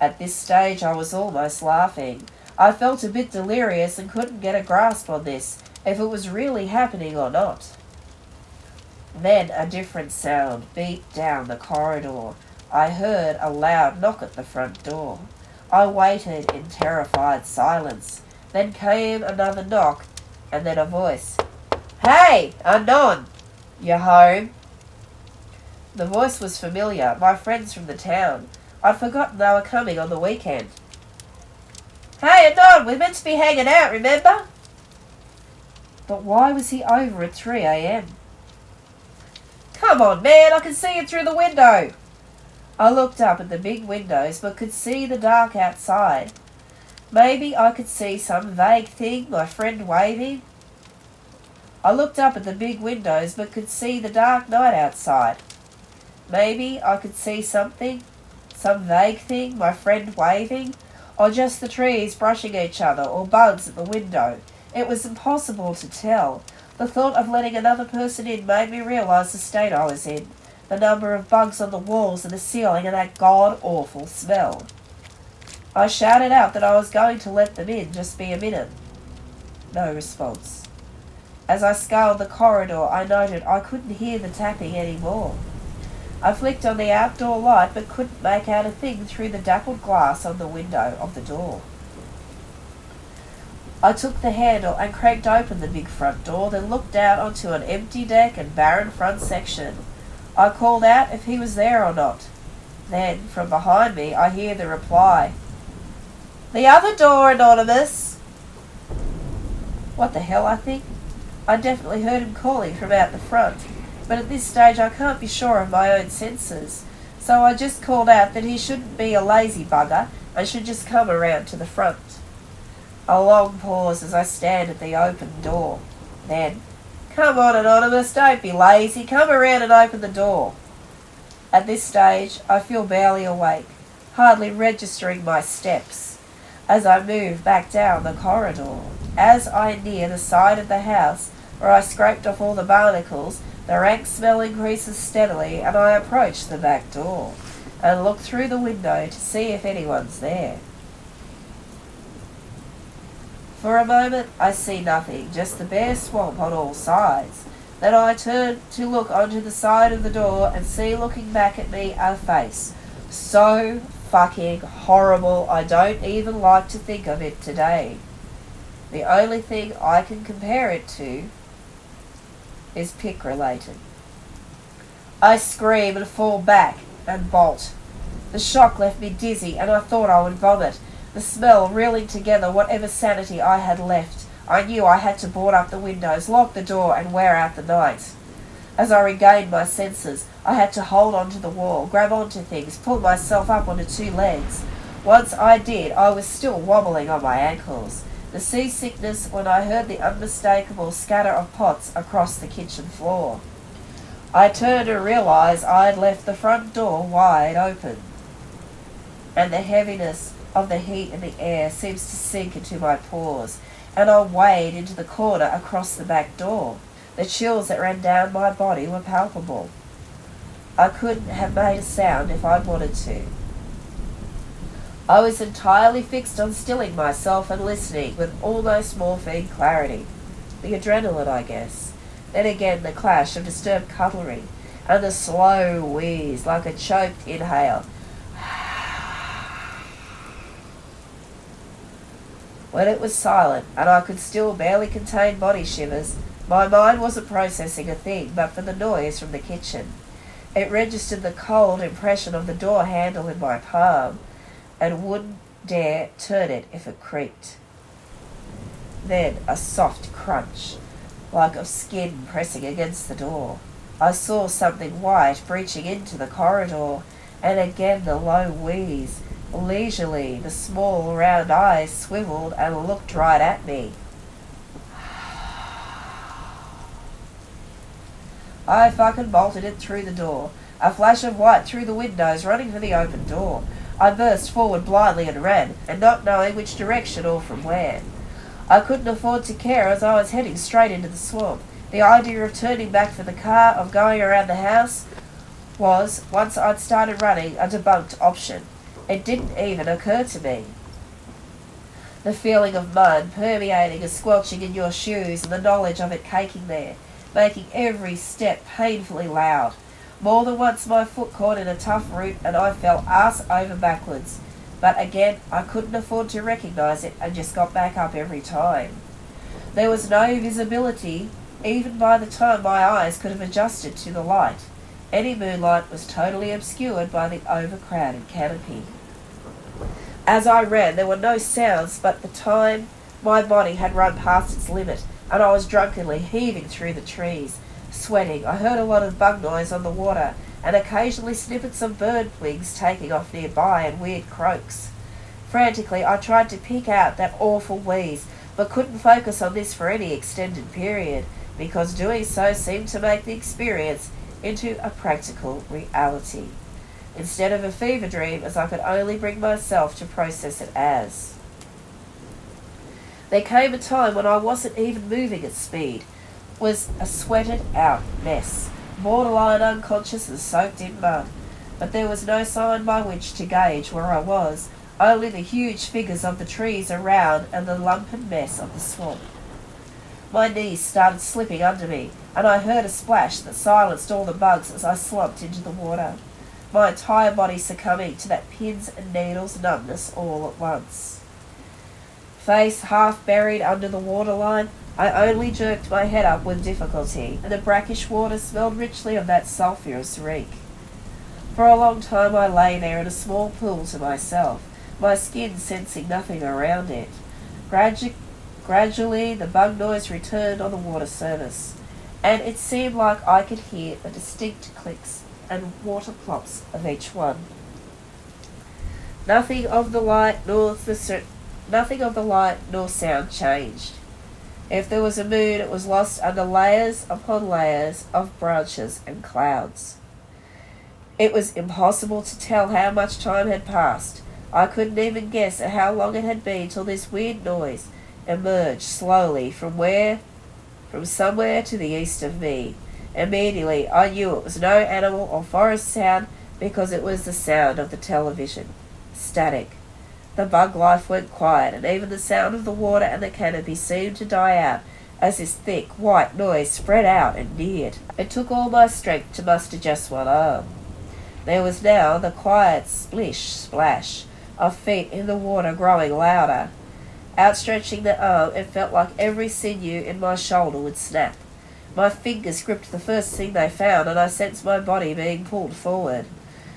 At this stage I was almost laughing. I felt a bit delirious and couldn't get a grasp on this, if it was really happening or not. Then a different sound beat down the corridor. I heard a loud knock at the front door. I waited in terrified silence. Then came another knock, and then a voice. "Hey, Anon! You home?" The voice was familiar, my friends from the town. I'd forgotten they were coming on the weekend. "Hey, Anon, we're meant to be hanging out, remember?" But why was he over at 3 a.m? "Come on, man, I can see it through the window." I looked up at the big windows, but could see the dark outside. Maybe I could see some vague thing, my friend waving. I looked up at the big windows, but could see the dark night outside. Maybe I could see something, some vague thing, my friend waving, or just the trees brushing each other, or bugs at the window. It was impossible to tell. The thought of letting another person in made me realize the state I was in, the number of bugs on the walls and the ceiling, and that god-awful smell. I shouted out that I was going to let them in, just be a minute. No response. As I scaled the corridor, I noted I couldn't hear the tapping anymore. I flicked on the outdoor light but couldn't make out a thing through the dappled glass on the window of the door. I took the handle and cranked open the big front door, then looked out onto an empty deck and barren front section. I called out if he was there or not. Then, from behind me, I hear the reply. "The other door, Anonymous!" What the hell, I think? I definitely heard him calling from out the front, but at this stage I can't be sure of my own senses, so I just called out that he shouldn't be a lazy bugger and should just come around to the front. A long pause as I stand at the open door. Then, "Come on, Anonymous, don't be lazy. Come around and open the door." At this stage, I feel barely awake, hardly registering my steps, as I move back down the corridor. As I near the side of the house, where I scraped off all the barnacles, the rank smell increases steadily, and I approach the back door and look through the window to see if anyone's there. For a moment, I see nothing, just the bare swamp on all sides. Then I turn to look onto the side of the door and see looking back at me a face so fucking horrible I don't even like to think of it today. The only thing I can compare it to is pick related. I scream and fall back and bolt. The shock left me dizzy and I thought I would vomit. The smell reeling together whatever sanity I had left. I knew I had to board up the windows, lock the door, and wear out the night. As I regained my senses, I had to hold onto the wall, grab onto things, pull myself up onto two legs. Once I did, I was still wobbling on my ankles. The seasickness when I heard the unmistakable scatter of pots across the kitchen floor. I turned and realized I had left the front door wide open, and the heaviness of the heat in the air seems to sink into my pores, and I wade into the corner across the back door. The chills that ran down my body were palpable. I couldn't have made a sound if I'd wanted to. I was entirely fixed on stilling myself and listening with almost morphine clarity. The adrenaline, I guess. Then again the clash of disturbed cutlery, and the slow wheeze like a choked inhale. When it was silent, and I could still barely contain body shivers, my mind wasn't processing a thing but for the noise from the kitchen. It registered the cold impression of the door handle in my palm, and wouldn't dare turn it if it creaked. Then a soft crunch, like of skin pressing against the door. I saw something white breaching into the corridor, and again the low wheeze. Leisurely, the small round eyes swiveled and looked right at me. I fucking bolted it through the door. A flash of white through the windows, running for the open door. I burst forward blindly and ran, and not knowing which direction or from where. I couldn't afford to care as I was heading straight into the swamp. The idea of turning back for the car, of going around the house, was, once I'd started running, a debunked option. It didn't even occur to me. The feeling of mud permeating and squelching in your shoes, and the knowledge of it caking there, making every step painfully loud. More than once my foot caught in a tough root and I fell ass over backwards. But again, I couldn't afford to recognize it and just got back up every time. There was no visibility, even by the time my eyes could have adjusted to the light. Any moonlight was totally obscured by the overcrowded canopy. As I ran, there were no sounds but the time my body had run past its limit, and I was drunkenly heaving through the trees. Sweating, I heard a lot of bug noise on the water, and occasionally snippets of bird wings taking off nearby and weird croaks. Frantically, I tried to pick out that awful wheeze, but couldn't focus on this for any extended period, because doing so seemed to make the experience into a practical reality, instead of a fever dream as I could only bring myself to process it as. There came a time when I wasn't even moving at speed, was a sweated out mess, borderline unconscious and soaked in mud, but there was no sign by which to gauge where I was, only the huge figures of the trees around and the lumpen mess of the swamp. My knees started slipping under me, and I heard a splash that silenced all the bugs as I slumped into the water, my entire body succumbing to that pins and needles numbness all at once. Face half buried under the waterline, I only jerked my head up with difficulty, and the brackish water smelled richly of that sulphurous reek. For a long time I lay there in a small pool to myself, my skin sensing nothing around it. Gradually the bug noise returned on the water surface, and it seemed like I could hear the distinct clicks and water plops of each one. Nothing of the light nor sound changed. If there was a moon, it was lost under layers upon layers of branches and clouds. It was impossible to tell how much time had passed. I couldn't even guess at how long it had been till this weird noise emerged slowly from somewhere to the east of me. Immediately I knew it was no animal or forest sound, because it was the sound of the television. Static. The bug life went quiet, and even the sound of the water and the canopy seemed to die out as this thick, white noise spread out and neared. It took all my strength to muster just one arm. There was now the quiet splish-splash of feet in the water growing louder. Outstretching the arm, it felt like every sinew in my shoulder would snap. My fingers gripped the first thing they found, and I sensed my body being pulled forward.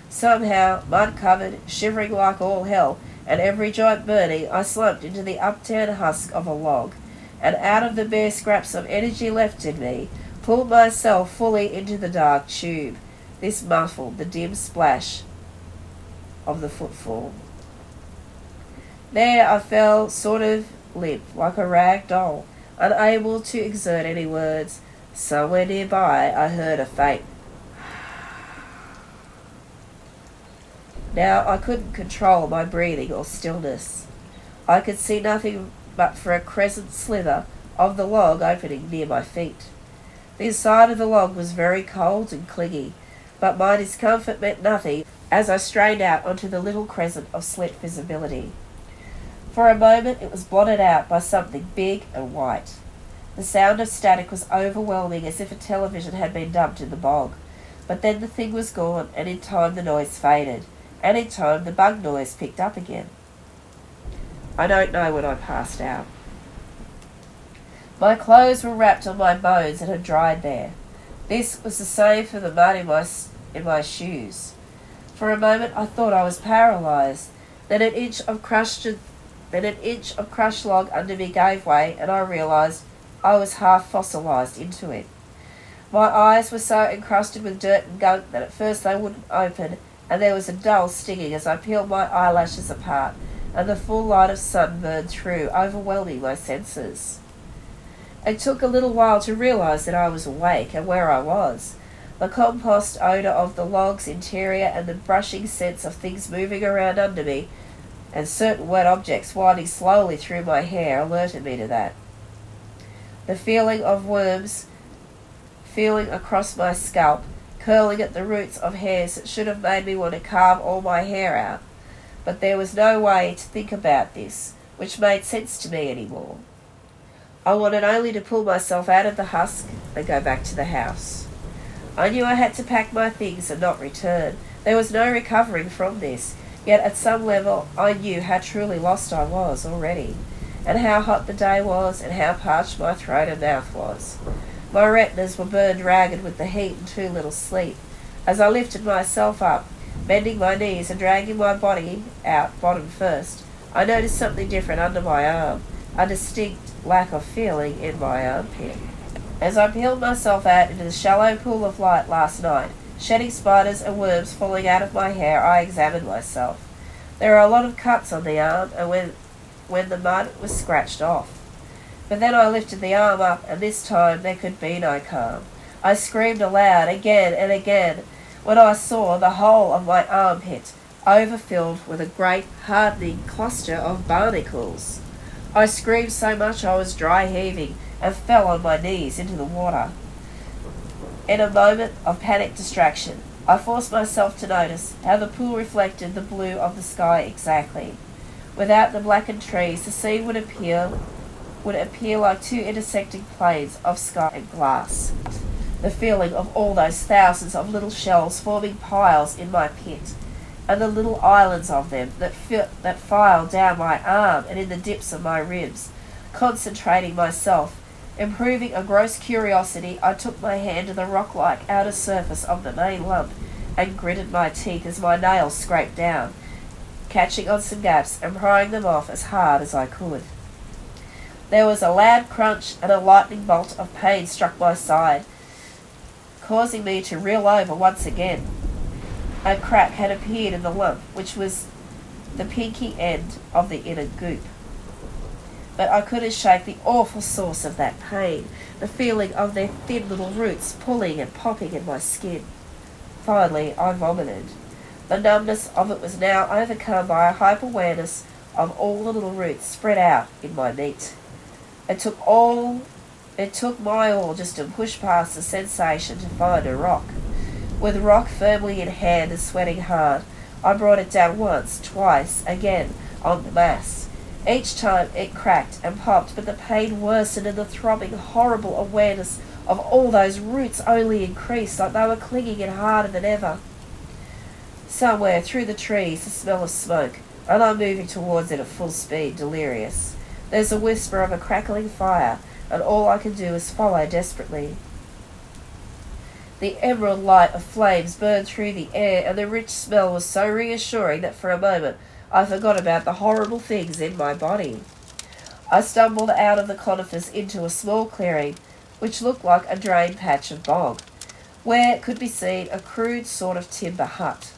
Somehow, mud-covered, shivering like all hell, and every joint burning, I slumped into the upturned husk of a log, and out of the bare scraps of energy left in me, pulled myself fully into the dark tube. This muffled the dim splash of the footfall. There I fell sort of limp, like a rag doll, unable to exert any words. Somewhere nearby I heard a faint Now I couldn't control my breathing or stillness. I could see nothing but for a crescent slither of the log opening near my feet. The inside of the log was very cold and clingy, but my discomfort meant nothing as I strained out onto the little crescent of slit visibility. For a moment it was blotted out by something big and white. The sound of static was overwhelming, as if a television had been dumped in the bog. But then the thing was gone, and in time the noise faded, and in time the bug noise picked up again. I don't know when I passed out. My clothes were wrapped on my bones and had dried there. This was the same for the mud in my shoes. For a moment I thought I was paralyzed. Then an inch of crushed log under me gave way, and I realized I was half fossilized into it. My eyes were so encrusted with dirt and gunk that at first they wouldn't open, and there was a dull stinging as I peeled my eyelashes apart, and the full light of sun burned through, overwhelming my senses. It took a little while to realize that I was awake and where I was. The compost odor of the log's interior and the brushing sense of things moving around under me and certain wet objects winding slowly through my hair alerted me to that. The feeling of worms feeling across my scalp, curling at the roots of hairs that should have made me want to carve all my hair out. But there was no way to think about this, which made sense to me anymore. I wanted only to pull myself out of the husk and go back to the house. I knew I had to pack my things and not return. There was no recovering from this, yet at some level I knew how truly lost I was already, and how hot the day was, and how parched my throat and mouth was. My retinas were burned ragged with the heat and too little sleep. As I lifted myself up, bending my knees and dragging my body out bottom first, I noticed something different under my arm, a distinct lack of feeling in my armpit. As I peeled myself out into the shallow pool of light last night, shedding spiders and worms falling out of my hair, I examined myself. There are a lot of cuts on the arm, and when the mud was scratched off. But then I lifted the arm up, and this time there could be no calm. I screamed aloud again and again when I saw the whole of my armpit overfilled with a great hardening cluster of barnacles. I screamed so much I was dry heaving and fell on my knees into the water. In a moment of panic distraction, I forced myself to notice how the pool reflected the blue of the sky exactly. Without the blackened trees, the scene would appear would appear like two intersecting planes of sky and glass. The feeling of all those thousands of little shells forming piles in my pit, and the little islands of them that filed down my arm and in the dips of my ribs, concentrating myself, improving a gross curiosity, I took my hand to the rock-like outer surface of the main lump and gritted my teeth as my nails scraped down, catching on some gaps and prying them off as hard as I could. There was a loud crunch, and a lightning bolt of pain struck my side, causing me to reel over once again. A crack had appeared in the lump, which was the pinky end of the inner goop. But I couldn't shake the awful source of that pain, the feeling of their thin little roots pulling and popping in my skin. Finally, I vomited. The numbness of it was now overcome by a hyper-awareness of all the little roots spread out in my meat. It took my all just to push past the sensation to find a rock. With the rock firmly in hand and sweating hard, I brought it down once, twice, again, on the mass. Each time it cracked and popped, but the pain worsened and the throbbing, horrible awareness of all those roots only increased, like they were clinging in harder than ever. Somewhere through the trees, the smell of smoke, and I'm moving towards it at full speed, delirious. There's a whisper of a crackling fire, and all I can do is follow desperately. The emerald light of flames burned through the air, and the rich smell was so reassuring that for a moment I forgot about the horrible things in my body. I stumbled out of the conifers into a small clearing, which looked like a drain patch of bog, where could be seen a crude sort of timber hut,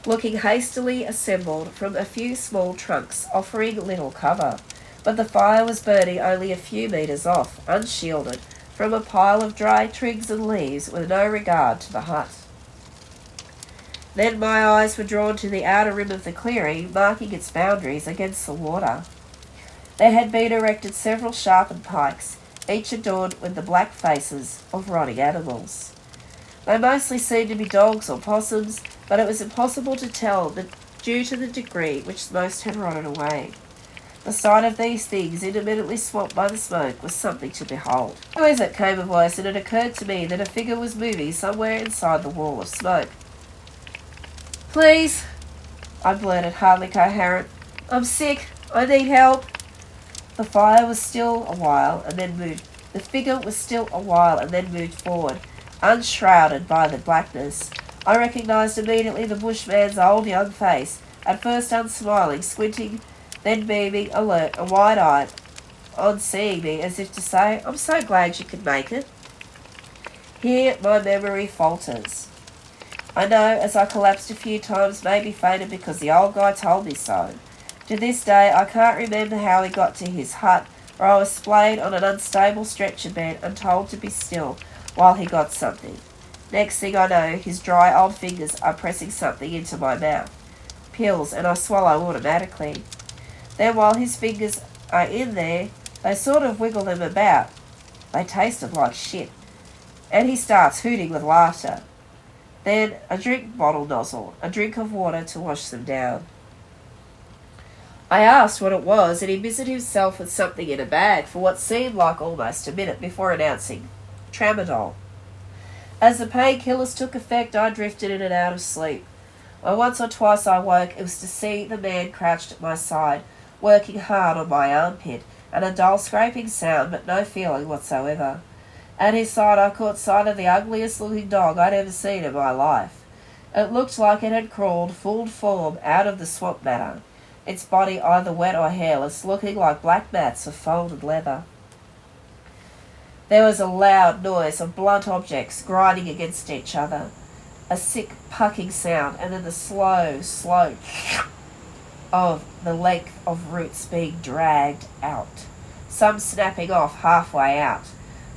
looking hastily assembled from a few small trunks, offering little cover. But the fire was burning only a few metres off, unshielded, from a pile of dry twigs and leaves, with no regard to the hut. Then my eyes were drawn to the outer rim of the clearing, marking its boundaries against the water. There had been erected several sharpened pikes, each adorned with the black faces of rotting animals. They mostly seemed to be dogs or possums, but it was impossible to tell due to the degree which most had rotted away. The sight of these things, intermittently swamped by the smoke, was something to behold. "Who is it?" came a voice, and it occurred to me that a figure was moving somewhere inside the wall of smoke. "Please," I blurted, hardly coherent. "I'm sick. I need help." The fire was still a while, and then moved. The figure was still a while, and then moved forward, unshrouded by the blackness. I recognized immediately the bushman's old young face, at first unsmiling, squinting, then beaming, alert, and wide-eyed, on seeing me, as if to say, "I'm so glad you could make it." Here my memory falters. I know, as I collapsed a few times, maybe fainted because the old guy told me so. To this day, I can't remember how he got to his hut, or I was splayed on an unstable stretcher bed and told to be still while he got something. Next thing I know, his dry old fingers are pressing something into my mouth. Pills, and I swallow automatically. Then while his fingers are in there, they sort of wiggle them about. They tasted like shit. And he starts hooting with laughter. Then a drink bottle nozzle, a drink of water to wash them down. I asked what it was, and he busied himself with something in a bag for what seemed like almost a minute before announcing, "Tramadol." As the painkillers took effect, I drifted in and out of sleep. When once or twice I woke, it was to see the man crouched at my side, working hard on my armpit, and a dull scraping sound, but no feeling whatsoever. At his side I caught sight of the ugliest looking dog I'd ever seen in my life. It looked like it had crawled full form out of the swamp matter, its body either wet or hairless, looking like black mats of folded leather. There was a loud noise of blunt objects grinding against each other, a sick pucking sound, and then the slow of the length of roots being dragged out, some snapping off halfway out,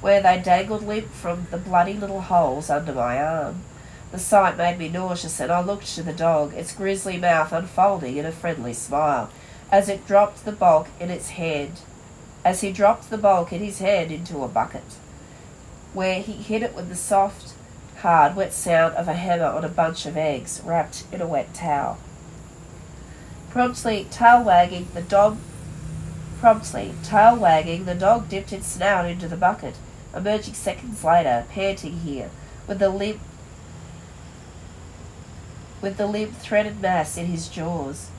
where they dangled limp from the bloody little holes under my arm. The sight made me nauseous, and I looked to the dog, its grisly mouth unfolding in a friendly smile, as it dropped the bulk in its hand, as he dropped the bulk in his hand into a bucket, where he hit it with the soft, hard, wet sound of a hammer on a bunch of eggs wrapped in a wet towel. Promptly tail wagging, the dog Promptly, tail wagging, the dog dipped its snout into the bucket, emerging seconds later, panting here, with the limp threaded mass in his jaws,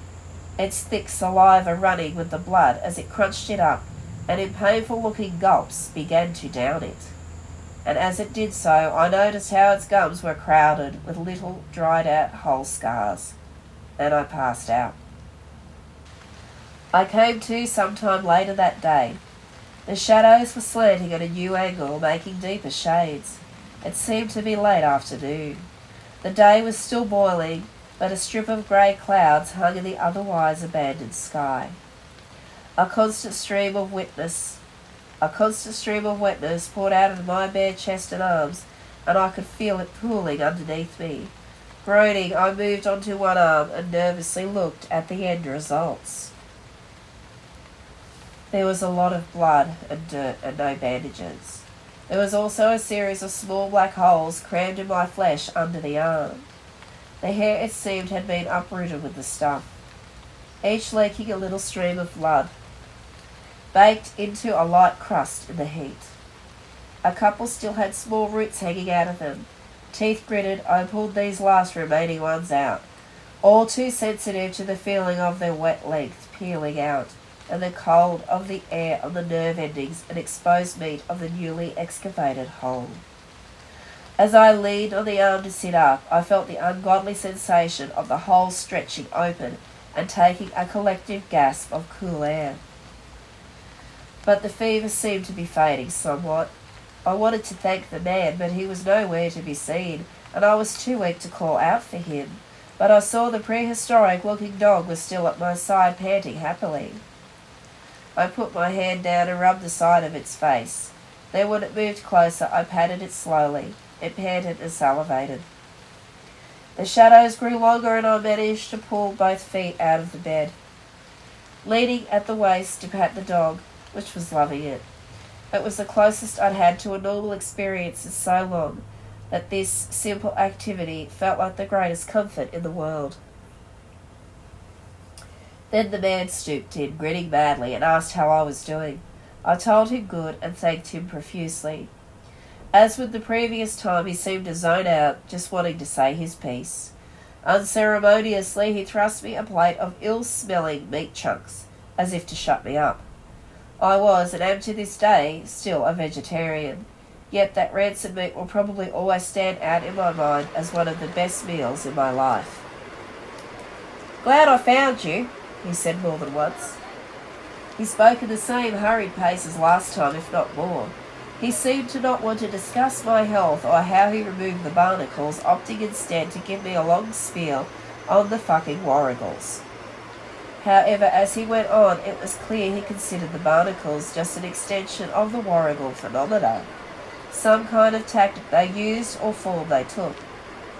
its thick saliva running with the blood as it crunched it up, and in painful-looking gulps began to down it. And as it did so, I noticed how its gums were crowded with little dried-out hole scars, and I passed out. I came to sometime later that day. The shadows were slanting at a new angle, making deeper shades. It seemed to be late afternoon. The day was still boiling, but a strip of grey clouds hung in the otherwise abandoned sky. A constant stream of wetness poured out of my bare chest and arms, and I could feel it pooling underneath me. Groaning, I moved onto one arm and nervously looked at the end results. There was a lot of blood and dirt and no bandages. There was also a series of small black holes crammed in my flesh under the arm. The hair, it seemed, had been uprooted with the stuff, each leaking a little stream of blood, baked into a light crust in the heat. A couple still had small roots hanging out of them. Teeth gritted, I pulled these last remaining ones out, all too sensitive to the feeling of their wet length peeling out, and the cold of the air on the nerve endings and exposed meat of the newly excavated hole. As I leaned on the arm to sit up, I felt the ungodly sensation of the hole stretching open and taking a collective gasp of cool air. But the fever seemed to be fading somewhat. I wanted to thank the man, but he was nowhere to be seen, and I was too weak to call out for him. But I saw the prehistoric-looking dog was still at my side, panting happily. I put my hand down and rubbed the side of its face. Then when it moved closer, I patted it slowly. It panted and salivated. The shadows grew longer and I managed to pull both feet out of the bed, leaning at the waist to pat the dog, which was loving it. It was the closest I'd had to a normal experience in so long that this simple activity felt like the greatest comfort in the world. Then the man stooped in, grinning badly, and asked how I was doing. I told him good and thanked him profusely. As with the previous time, he seemed to zone out, just wanting to say his piece. Unceremoniously, he thrust me a plate of ill-smelling meat chunks, as if to shut me up. I was, and am to this day, still a vegetarian, yet that rancid meat will probably always stand out in my mind as one of the best meals in my life. "Glad I found you," he said more than once. He spoke in the same hurried pace as last time, if not more. He seemed to not want to discuss my health or how he removed the barnacles, opting instead to give me a long spiel on the fucking warrigals. However, as he went on, it was clear he considered the barnacles just an extension of the warrigal phenomena, some kind of tactic they used or form they took.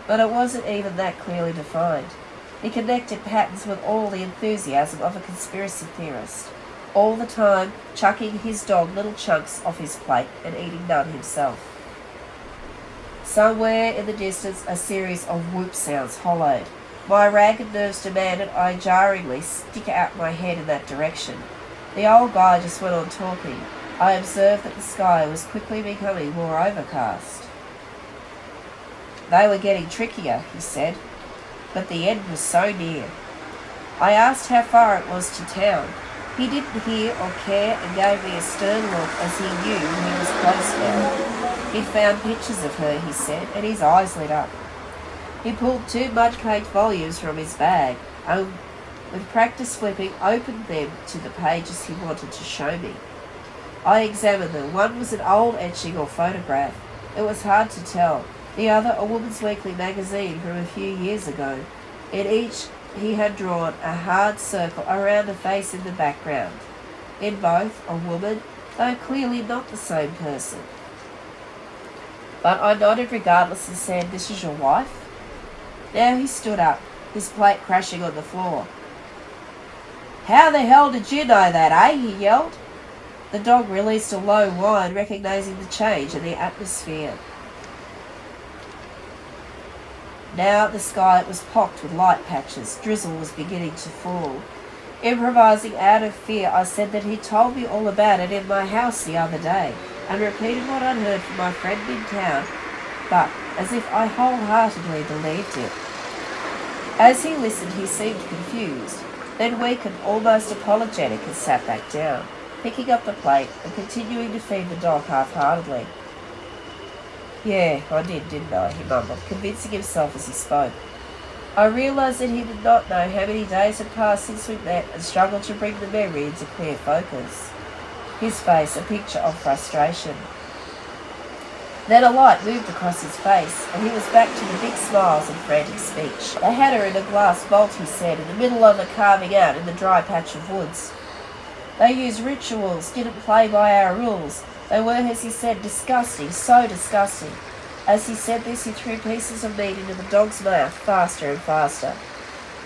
But it wasn't even that clearly defined. He connected patterns with all the enthusiasm of a conspiracy theorist, all the time chucking his dog little chunks off his plate and eating none himself. Somewhere in the distance a series of whoop sounds hollowed. My ragged nerves demanded I jarringly stick out my head in that direction. The old guy just went on talking. I observed that the sky was quickly becoming more overcast. They were getting trickier, he said, but the end was so near. I asked how far it was to town. He didn't hear or care and gave me a stern look as he knew he was close now. He'd found pictures of her, he said, and his eyes lit up. He pulled 2 mud-caked volumes from his bag and, with practice flipping, opened them to the pages he wanted to show me. I examined them. One was an old etching or photograph. It was hard to tell. The other, a Woman's Weekly magazine from a few years ago. In each, he had drawn a hard circle around a face in the background. In both, a woman, though clearly not the same person. But I nodded regardless and said, "This is your wife?" Now he stood up, his plate crashing on the floor. "How the hell did you know that, eh?" he yelled. The dog released a low whine, recognizing the change in the atmosphere. Now the sky was pocked with light patches. Drizzle was beginning to fall. Improvising out of fear, I said that he told me all about it in my house the other day, and repeated what I'd heard from my friend in town, but as if I wholeheartedly believed it. As he listened, he seemed confused, then weak and almost apologetic, and sat back down, picking up the plate and continuing to feed the dog half-heartedly. Yeah, I didn't I? He mumbled, convincing himself as he spoke. I realised that he did not know how many days had passed since we met and struggled to bring the memory into clear focus. His face a picture of frustration. Then a light moved across his face, and he was back to the big smiles and frantic speech. They had her in a glass vault, he said, in the middle of a carving out in the dry patch of woods. They used rituals, didn't play by our rules. They were, as he said, disgusting, so disgusting. As he said this, he threw pieces of meat into the dog's mouth faster and faster.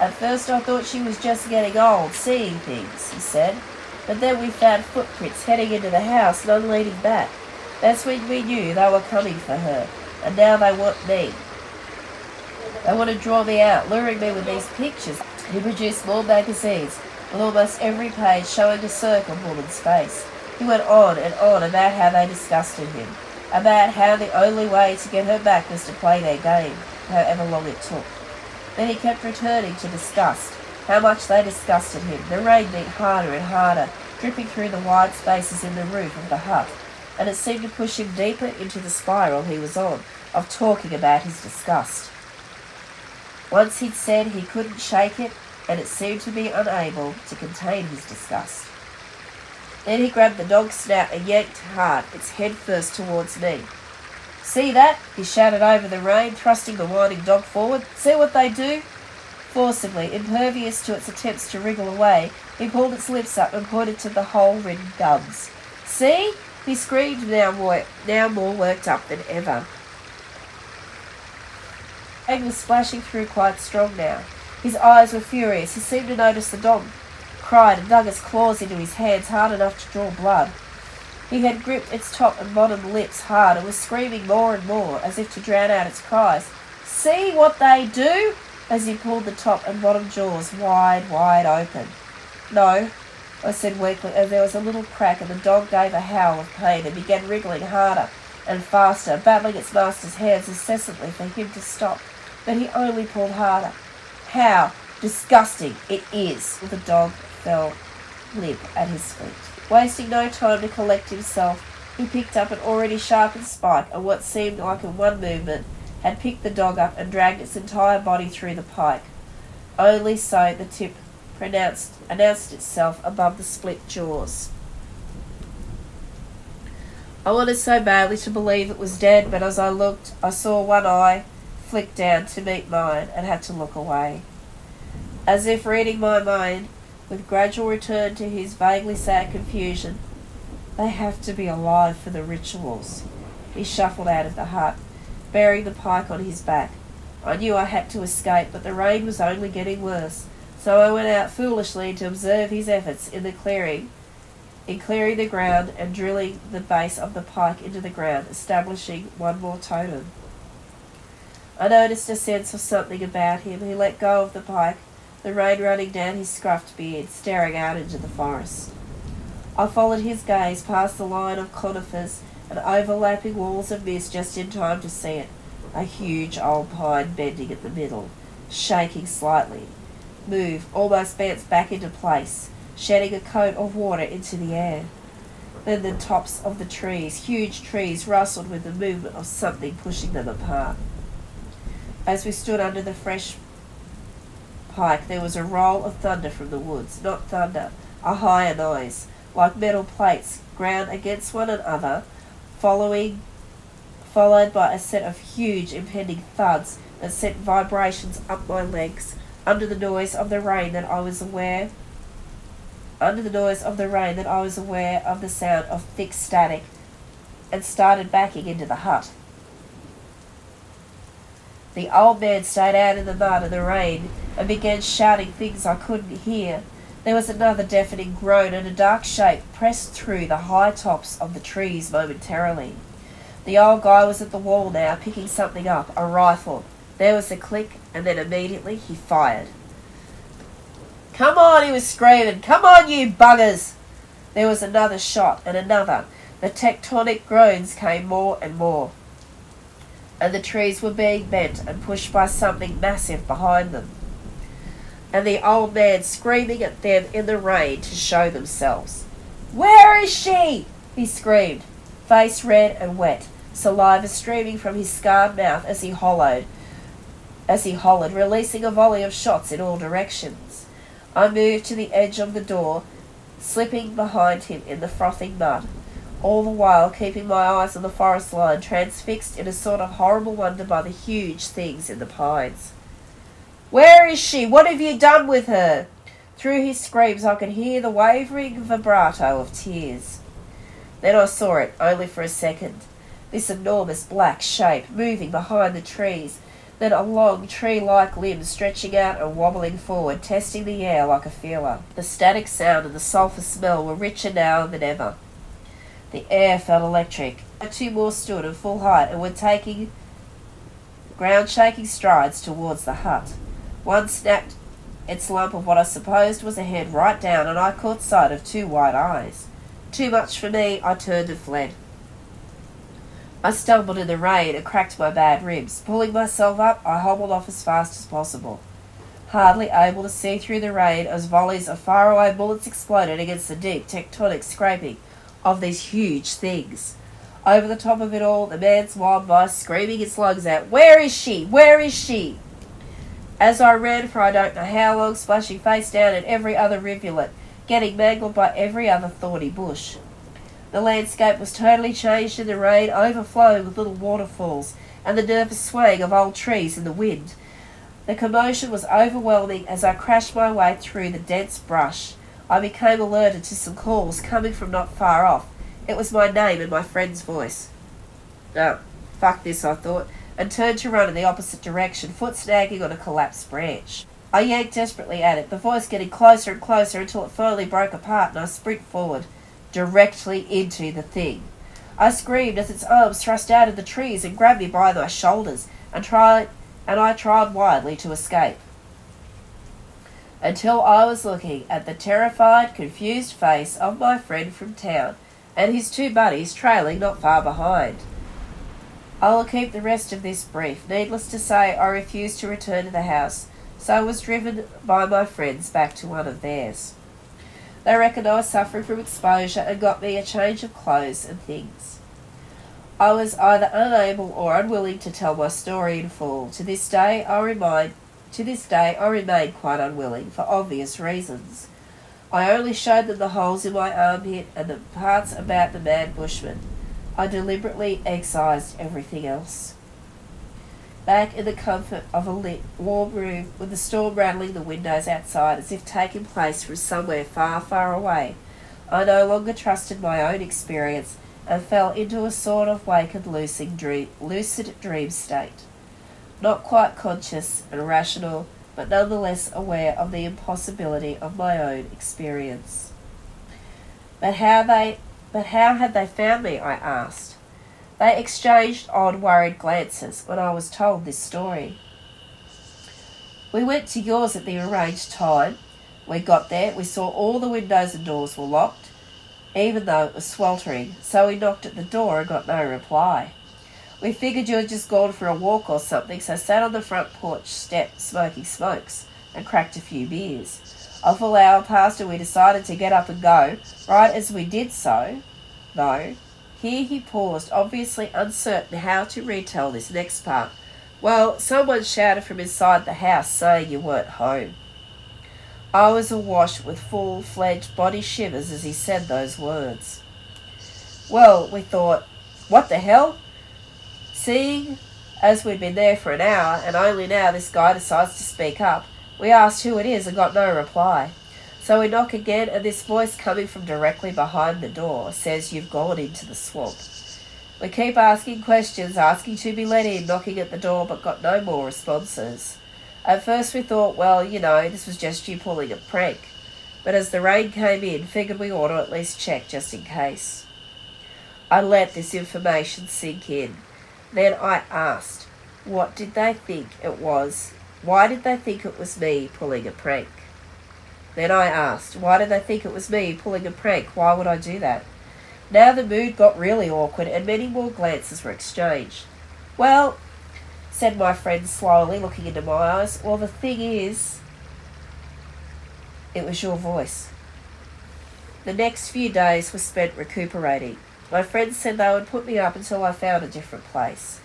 At first I thought she was just getting old, seeing things, he said. But then we found footprints heading into the house, none leading back. That's when we knew they were coming for her, and now they want me. They want to draw me out, luring me with these pictures. He produced more magazines, with almost every page showing a circled woman's face. He went on and on about how they disgusted him, about how the only way to get her back was to play their game, however long it took. Then he kept returning to disgust, how much they disgusted him. The rain beat harder and harder, dripping through the wide spaces in the roof of the hut, and it seemed to push him deeper into the spiral he was on, of talking about his disgust. Once he'd said he couldn't shake it, and it seemed to be unable to contain his disgust. Then he grabbed the dog's snout and yanked hard, its head first towards me. See that? He shouted over the rain, thrusting the whining dog forward. See what they do? Forcibly, impervious to its attempts to wriggle away, he pulled its lips up and pointed to the hole-ridden gums. See? He screamed, now more worked up than ever. The rain was splashing through quite strong now. His eyes were furious. He seemed to notice the dog cried and dug its claws into his hands hard enough to draw blood. He had gripped its top and bottom lips hard and was screaming more and more, as if to drown out its cries. See what they do? As he pulled the top and bottom jaws wide open. No, I said weakly, as there was a little crack, and the dog gave a howl of pain and began wriggling harder and faster, battling its master's hands incessantly for him to stop. But he only pulled harder. How disgusting it is! The dog fell limp at his feet. Wasting no time to collect himself, he picked up an already sharpened spike, and what seemed like in one movement had picked the dog up and dragged its entire body through the pike. Only so the tip announced itself above the split jaws. I wanted so badly to believe it was dead, but as I looked, I saw one eye flick down to meet mine and had to look away. As if reading my mind, with gradual return to his vaguely sad confusion, they have to be alive for the rituals. He shuffled out of the hut, bearing the pike on his back. I knew I had to escape, but the rain was only getting worse, so I went out foolishly to observe his efforts in clearing the ground and drilling the base of the pike into the ground, establishing one more totem. I noticed a sense of something about him. He let go of the pike, the rain running down his scruffed beard, staring out into the forest. I followed his gaze past the line of conifers and overlapping walls of mist just in time to see it, a huge old pine bending at the middle, shaking slightly, move, almost bounce back into place, shedding a coat of water into the air. Then the tops of the trees, huge trees, rustled with the movement of something pushing them apart. As we stood under the fresh pike, there was a roll of thunder from the woods, not thunder, a higher noise, like metal plates ground against one another, followed by a set of huge impending thuds that sent vibrations up my legs. Under the noise of the rain that I was aware of the sound of thick static, and started backing into the hut. The old man stayed out in the mud and the rain and began shouting things I couldn't hear. There was another deafening groan, and a dark shape pressed through the high tops of the trees momentarily. The old guy was at the wall now, picking something up, a rifle. There was a click, and then immediately he fired. "Come on," he was screaming. "Come on, you buggers!" There was another shot and another. The tectonic groans came more and more, and the trees were being bent and pushed by something massive behind them, and the old man screaming at them in the rain to show themselves. "Where is she?" he screamed, face red and wet, saliva streaming from his scarred mouth as he hollered, releasing a volley of shots in all directions. I moved to the edge of the door, slipping behind him in the frothing mud, all the while keeping my eyes on the forest line, transfixed in a sort of horrible wonder by the huge things in the pines. "Where is she? What have you done with her?" Through his screams I could hear the wavering vibrato of tears. Then I saw it, only for a second, this enormous black shape moving behind the trees, then a long tree-like limb stretching out and wobbling forward, testing the air like a feeler. The static sound and the sulphur smell were richer now than ever. The air felt electric. Two more stood at full height and were taking ground-shaking strides towards the hut. One snapped its lump of what I supposed was a head right down, and I caught sight of two white eyes. Too much for me, I turned and fled. I stumbled in the rain and cracked my bad ribs. Pulling myself up, I hobbled off as fast as possible, hardly able to see through the rain as volleys of faraway bullets exploded against the deep tectonic scraping of these huge things. Over the top of it all, the man's wild voice screaming its lungs out, "Where is she? Where is she?" As I ran for I don't know how long, splashing face down in every other rivulet, getting mangled by every other thorny bush. The landscape was totally changed in the rain, overflowing with little waterfalls and the nervous swaying of old trees in the wind. The commotion was overwhelming as I crashed my way through the dense brush. I became alerted to some calls coming from not far off. It was my name and my friend's voice. "Oh, fuck this," I thought, and turned to run in the opposite direction, foot snagging on a collapsed branch. I yanked desperately at it, the voice getting closer and closer until it finally broke apart, and I sprint forward, directly into the thing. I screamed as its arms thrust out of the trees and grabbed me by my shoulders, and I tried wildly to escape, until I was looking at the terrified, confused face of my friend from town, and his two buddies trailing not far behind. I will keep the rest of this brief. Needless to say, I refused to return to the house, so I was driven by my friends back to one of theirs. They reckoned I was suffering from exposure and got me a change of clothes and things. I was either unable or unwilling to tell my story in full. To this day I remain quite unwilling, for obvious reasons. I only showed them the holes in my armpit and the parts about the mad bushman. I deliberately excised everything else. Back in the comfort of a lit, warm room, with the storm rattling the windows outside as if taking place from somewhere far, far away, I no longer trusted my own experience and fell into a sort of wakened lucid dream state. Not quite conscious and rational, but nonetheless aware of the impossibility of my own experience. But how had they found me, I asked. They exchanged odd, worried glances when I was told this story. "We went to yours at the arranged time. We got there, we saw all the windows and doors were locked, even though it was sweltering, so we knocked at the door and got no reply. We figured you had just gone for a walk or something, so sat on the front porch step smoking smokes and cracked a few beers. A full hour passed and we decided to get up and go. Right as we did so, though," here he paused, obviously uncertain how to retell this next part. "Well, someone shouted from inside the house saying you weren't home." I was awash with full-fledged body shivers as he said those words. Well, we thought, what the hell? Seeing as we'd been there for an hour, and only now this guy decides to speak up, we asked who it is and got no reply. So we knock again, and this voice coming from directly behind the door says you've gone into the swamp. We keep asking questions, asking to be let in, knocking at the door, but got no more responses. At first we thought, well, this was just you pulling a prank. But as the rain came in, figured we ought to at least check just in case. I let this information sink in. Then I asked, what did they think it was? Why did they think it was me pulling a prank? Then I asked, why did they think it was me pulling a prank? Why would I do that? Now the mood got really awkward and many more glances were exchanged. Well, said my friend slowly, looking into my eyes, well, the thing is, it was your voice. The next few days were spent recuperating. My friends said they would put me up until I found a different place.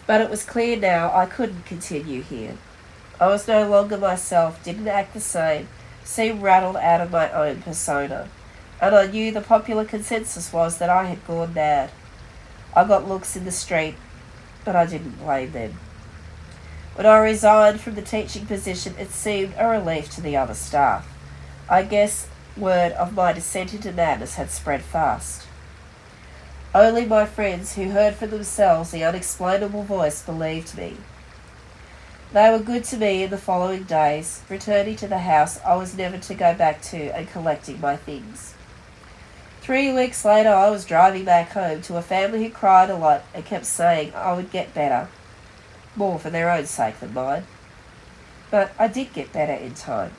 But it was clear now I couldn't continue here. I was no longer myself, didn't act the same, seemed rattled out of my own persona. And I knew the popular consensus was that I had gone mad. I got looks in the street, but I didn't blame them. When I resigned from the teaching position, it seemed a relief to the other staff. I guess word of my descent into madness had spread fast. Only my friends who heard for themselves the unexplainable voice believed me. They were good to me in the following days, returning to the house I was never to go back to and collecting my things. 3 weeks later, I was driving back home to a family who cried a lot and kept saying I would get better, more for their own sake than mine. But I did get better in time.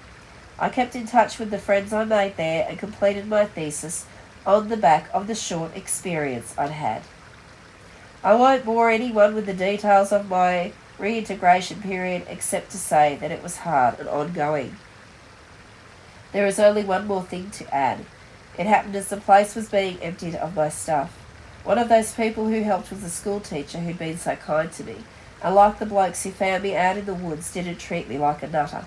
I kept in touch with the friends I made there and completed my thesis on the back of the short experience I'd had. I won't bore anyone with the details of my reintegration period except to say that it was hard and ongoing. There is only one more thing to add. It happened as the place was being emptied of my stuff. One of those people who helped was the school teacher who'd been so kind to me, and like the blokes who found me out in the woods, didn't treat me like a nutter.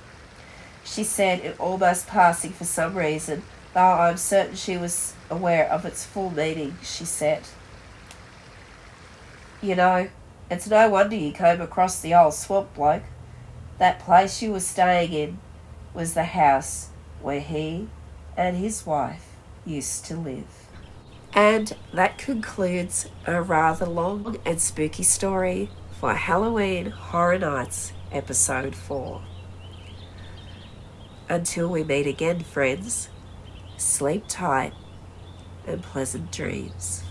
She said, in almost passing for some reason, though I'm certain she was aware of its full meaning, she said, "You know, it's no wonder you came across the old swamp bloke. That place you were staying in was the house where he and his wife used to live." And that concludes a rather long and spooky story for Halloween Horror Nights Episode 4. Until we meet again, friends, sleep tight and pleasant dreams.